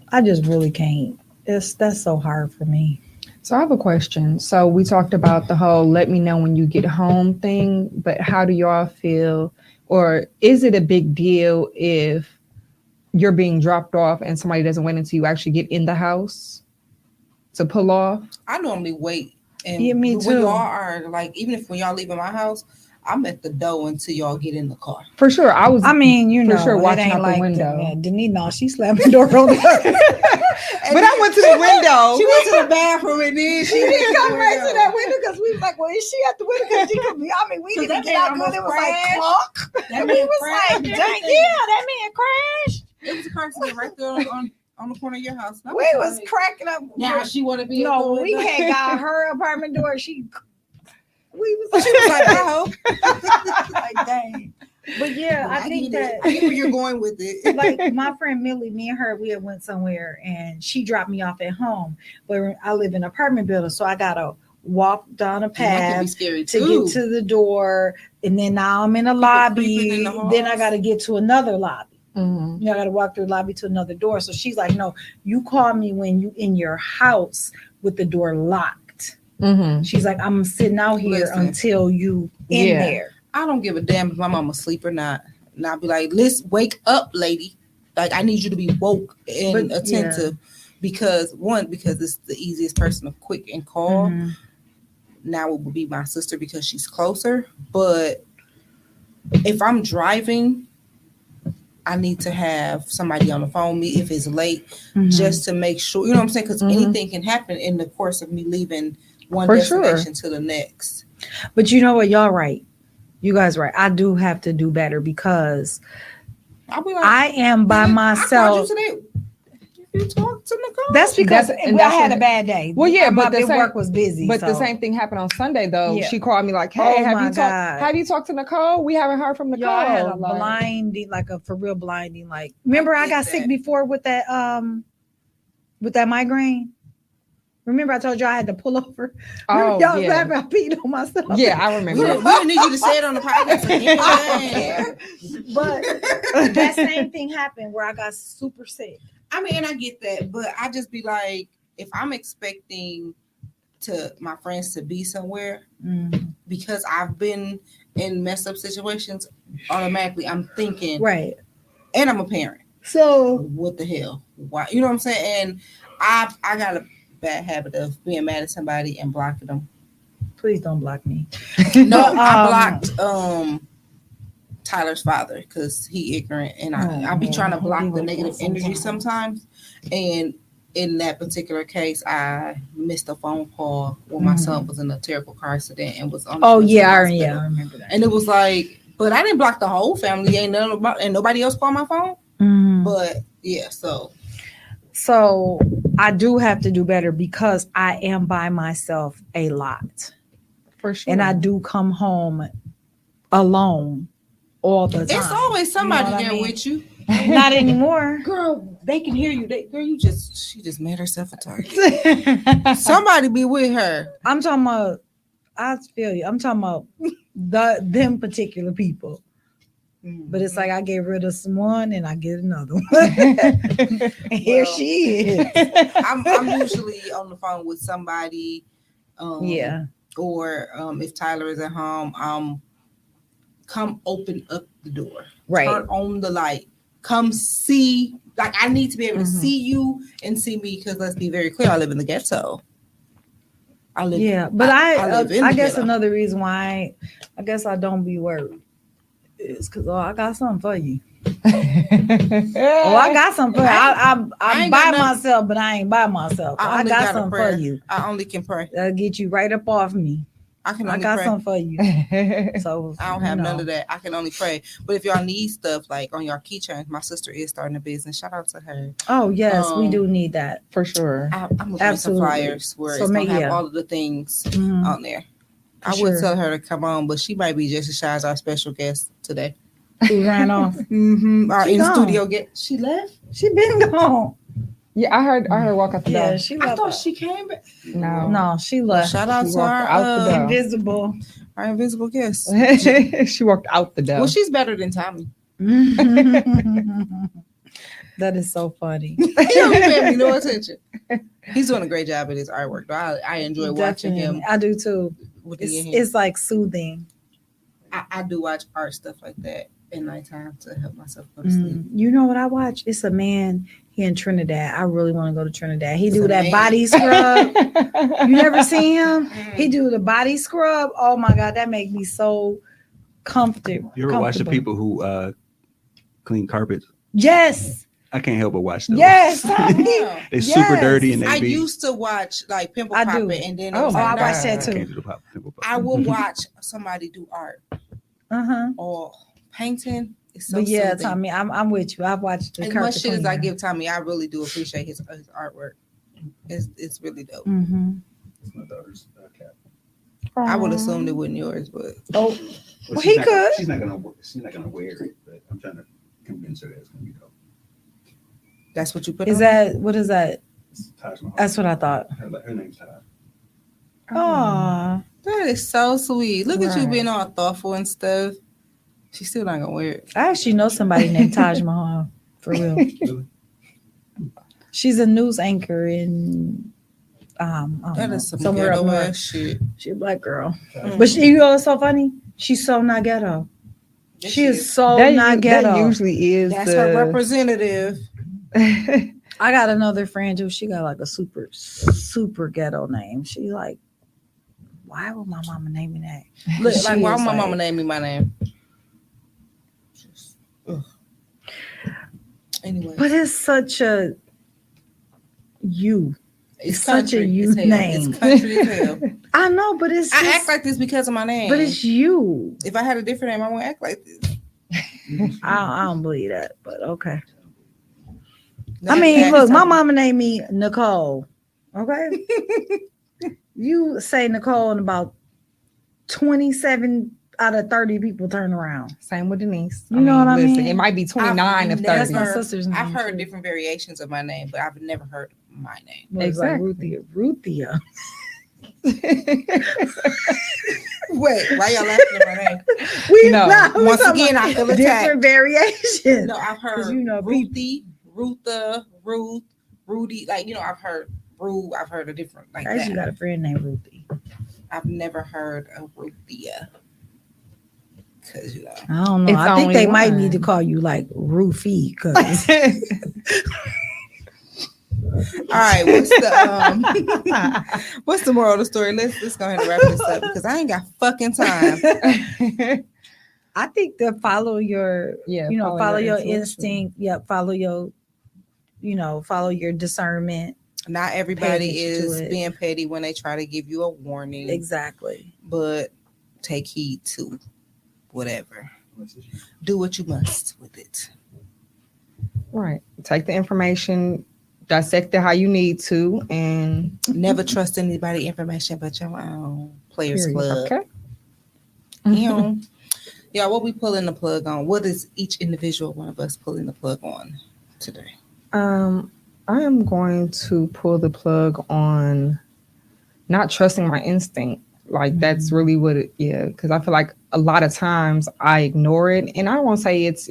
I just really can't. That's so hard for me. So I have a question. So we talked about the whole let me know when you get home thing, but how do y'all feel, or is it a big deal if you're being dropped off and somebody doesn't wait until you actually get in the house to pull off? I normally wait. And me too. When y'all are, like, even if when y'all leaving my house, I'm at the door until y'all get in the car. For sure. I mean, you know, sure watching out like the window. Denise, no, she slammed the door on But I went to the window. She went to the bathroom and then she didn't come right to that window because we was like, well, is she at the window? Because she could be. I mean, we didn't get out good. It was like clock. And we was like, dang, that man crashed. It was a car accident right there on the corner of your house. We was cracking up. Now she want to be. No, we had got her apartment door. She was like, oh, like, dang. But yeah, I think that I get where you're going with it. Like my friend Millie, me and her, we had went somewhere and she dropped me off at home. But I live in an apartment building, so I gotta walk down a path to get to the door, and then now I'm in a lobby. Then I gotta get to another lobby. You know, I gotta walk through the lobby to another door. So she's like, "No, you call me when you in your house with the door locked." She's like, I'm sitting out here until you in there. I don't give a damn if my mama asleep or not. And I'll be like, let's wake up, lady. Like, I need you to be woke and attentive. because it's the easiest person to quick and call. Mhm. Now it would be my sister because she's closer. But if I'm driving, I need to have somebody on the phone me if it's late, just to make sure, you know what I'm saying? Because anything can happen in the course of me leaving one For destination to the next. But you know what? Y'all right. You guys right. I do have to do better because I'll be like, I am by I myself. called you today. You talk to Nicole. That's because and I had a bad day. Well, yeah, my but the same, work was busy. But so. the same thing happened on Sunday, though. Yeah. She called me like, "Hey, Oh my God. have you talked to Nicole? We haven't heard from Nicole." Y'all, I had a Like, blinding, like a for real blinding. Like, remember I got sick that. before with that migraine. Remember I told you I had to pull over. Oh, Y'all yeah. laughing, I peed on myself. Yeah, I we remember. don't need you to say it on the podcast again. I don't care. But that same thing happened where I got super sick. I mean, and I get that, but I just be like, if I'm expecting my friends to be somewhere because I've been in messed up situations, automatically I'm thinking, Right. and I'm a parent. So What the hell? Why? You know what I'm saying? And I got a bad habit of being mad at somebody and blocking them. please don't block me. No, But, I blocked Tyler's father because he ignorant, and I be trying to block the negative energy sometimes. And in that particular case, I missed a phone call when my son was in a terrible car accident and was on. Oh his way to the yeah, I hospital. remember that. And it was like, but I didn't block the whole family. Ain't none about, and nobody else called my phone. But yeah, so I do have to do better because I am by myself a lot. For sure. And I do come home alone all the time. it's always somebody You know what there I mean? with you. Not anymore. Girl, they can hear you. She just made herself a target. Somebody be with her. I'm talking about, I feel you. I'm talking about them particular people. But it's like I get rid of someone and I get another one. And here she is. I'm usually on the phone with somebody. Yeah. Or if Tyler is at home, come open up the door. Right. Turn on the light. Come see. Like I need to be able to see you and see me because let's be very clear. I live in the ghetto. But I guess ghetto. Another reason why I guess I don't be worried is because I got something for you. I got something for you. I'm by myself, but I ain't by myself. I got something for you. I only can pray. That'll get you right up off me. I got pray. something for you. So I don't have none of that. I can only pray. But if y'all need stuff like on your keychains, my sister is starting a business. Shout out to her. Oh yes, we do need that for sure. I'm gonna make some flyers where it's gonna have all of the things on there. I would tell her to come on, but she might be just as shy as our special guest today. Who ran off? Our in studio guest. She left. She been gone. Yeah, I heard her walk out the door. Yeah, she left. I thought she came back. No, she left. Shout out to our invisible. Our invisible guest. She walked out the door. Well, she's better than Tommy. That is so funny. He don't pay me no attention. He's doing a great job at his artwork. I enjoy watching him. I do too. It's like soothing. I do watch art stuff like that at nighttime to help myself go to sleep. You know what I watch? It's a man here in Trinidad. I really want to go to Trinidad. He do that body scrub. You never seen him? He do the body scrub. Oh my God, that make me so comfortable. You ever watch the people who clean carpets? Yes. I can't help but watch them. Yes. They're super dirty and I used to watch like Pimple Poppin' and then I watch that too. I will watch somebody do art. Or painting. It's so soothing. Tommy, I'm with you. I've watched as much shit as I give Tommy, I really do appreciate his artwork. It's really dope. It's my daughter's cap. I would assume it wasn't yours, but well, he could. She's not gonna wear it, but I'm trying to convince her that it's gonna be dope. That's what you put. What is that? That's what I thought. Her name's Taj. Aw, that is so sweet. Look at you being all thoughtful and stuff. She's still not gonna wear it. I actually know somebody named Taj Mahal for real. Really? She's a news anchor in That is some somewhere up ghetto north. ass shit. She's a black girl, but you know what's so funny? She's so not ghetto. She is so not ghetto. That usually is. That's her representative. I got another friend too. She got like a super ghetto name. She like, why would my mama name me that? Look, She like, why is would my like- mama name me my name? Anyway, But it's such a you. it's such a country you as hell. name. It's country as hell. I know, but it's I just, act like this because of my name. but it's you. If I had a different name, I wouldn't act like this. I don't believe that, but okay. No, I mean, act look, my like- mama named me Nicole. Okay. You say Nicole and about 27 out of 30 people turn around. Same with Denise. You know what I mean? It might be 29 of That's 30. my sister's name. I've heard too. different variations of my name, but I've never heard my name. It was like Exactly. Ruthia. Wait, why y'all laughing at my name? We No. we Once talking again, about I feel attacked. different variations. No, I've heard 'Cause you know, Ruthie, Rutha, Ruth, Rudy. Like, I've heard Rue. I've heard a different like I actually that. got a friend named Ruthie. I've never heard a Ruthia. Because I don't know. It's I think only they might one. need to call you like Rufy because all right, what's the moral of the story? Let's go ahead and wrap this up because I ain't got fucking time. I think to follow your follow your intuition. instinct. Yep, follow your follow your discernment. Not everybody Pay attention is to it. being petty when they try to give you a warning. Exactly. But take heed to whatever. Do what you must with it. Right. Take the information, dissect it how you need to, and Never trust anybody information but your own. Players Club. Okay. Yeah, what we pulling the plug on? What is each individual one of us pulling the plug on today? I am going to pull the plug on not trusting my instinct. Like that's really what because I feel like a lot of times I ignore it, and I won't say it's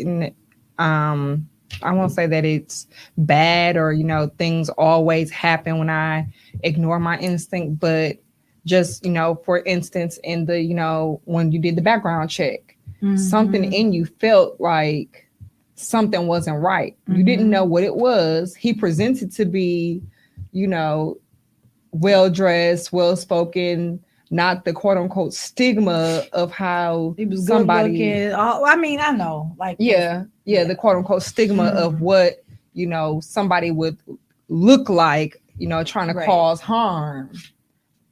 I won't say that it's bad or things always happen when I ignore my instinct, but just for instance in the when you did the background check, something in you felt like something wasn't right. You didn't know what it was. He presented to be well dressed, well spoken, not the quote unquote stigma of how He was somebody good looking. I mean, I know. Like the quote unquote stigma of what somebody would look like trying to Right. cause harm.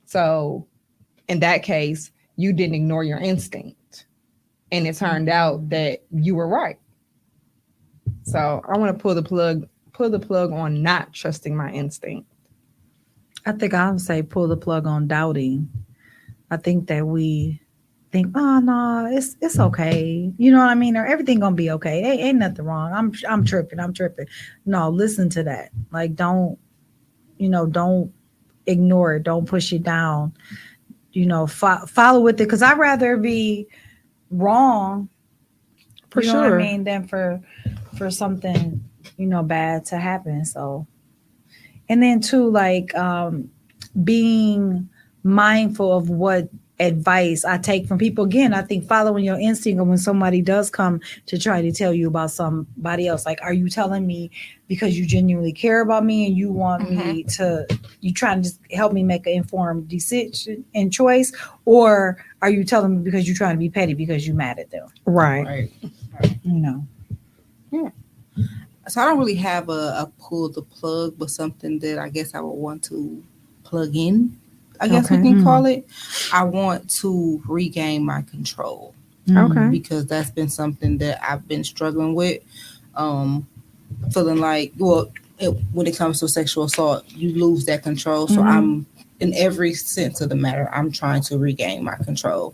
So in that case you didn't ignore your instinct, and it turned out that you were right. So I want to pull the plug on not trusting my instinct. I think I would say pull the plug on doubting. I think that we think, oh no, it's okay. You know what I mean? Or everything gonna be okay. Ain't nothing wrong. I'm tripping. No, listen to that. Like don't ignore it. Don't push it down. Follow with it. Cause I'd rather be wrong For you know what sure. I mean, than for something, bad to happen. So and then too, like being mindful of what advice I take from people. Again, I think following your instinct, or when somebody does come to try to tell you about somebody else, like, are you telling me because you genuinely care about me and you want me to, you trying to just help me make an informed decision and choice, or are you telling me because you're trying to be petty because you mad at them? Right. So I don't really have a pull the plug, but something that I guess I would want to plug in. I guess we can call it. I want to regain my control. Okay. Because that's been something that I've been struggling with. Feeling like, when it comes to sexual assault, you lose that control. So I'm, in every sense of the matter, I'm trying to regain my control.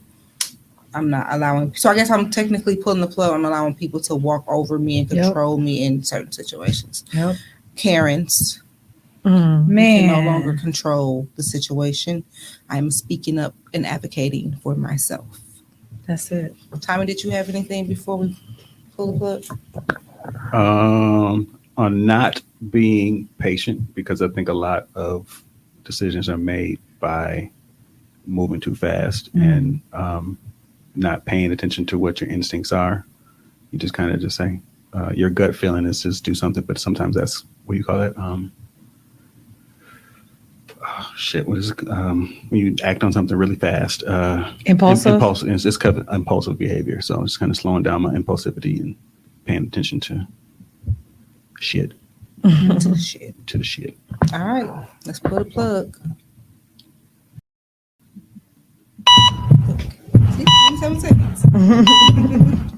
I'm not allowing, so I guess I'm technically pulling the plug. I'm allowing people to walk over me and control me in certain situations. Yep. Karens Man, can no longer control the situation. I'm speaking up and advocating for myself. That's it. Tommy, did you have anything before we pull the plug? On not being patient, because I think a lot of decisions are made by moving too fast and not paying attention to what your instincts are. You just kind of just say, your gut feeling is just do something, but sometimes that's what do you call it? What is it? When you act on something really fast? Impulsive. Impulsive. It's just kind of impulsive behavior. So it's kind of slowing down my impulsivity and paying attention to shit. To the shit. To the shit. All right, let's pull the plug. See, 27 seconds.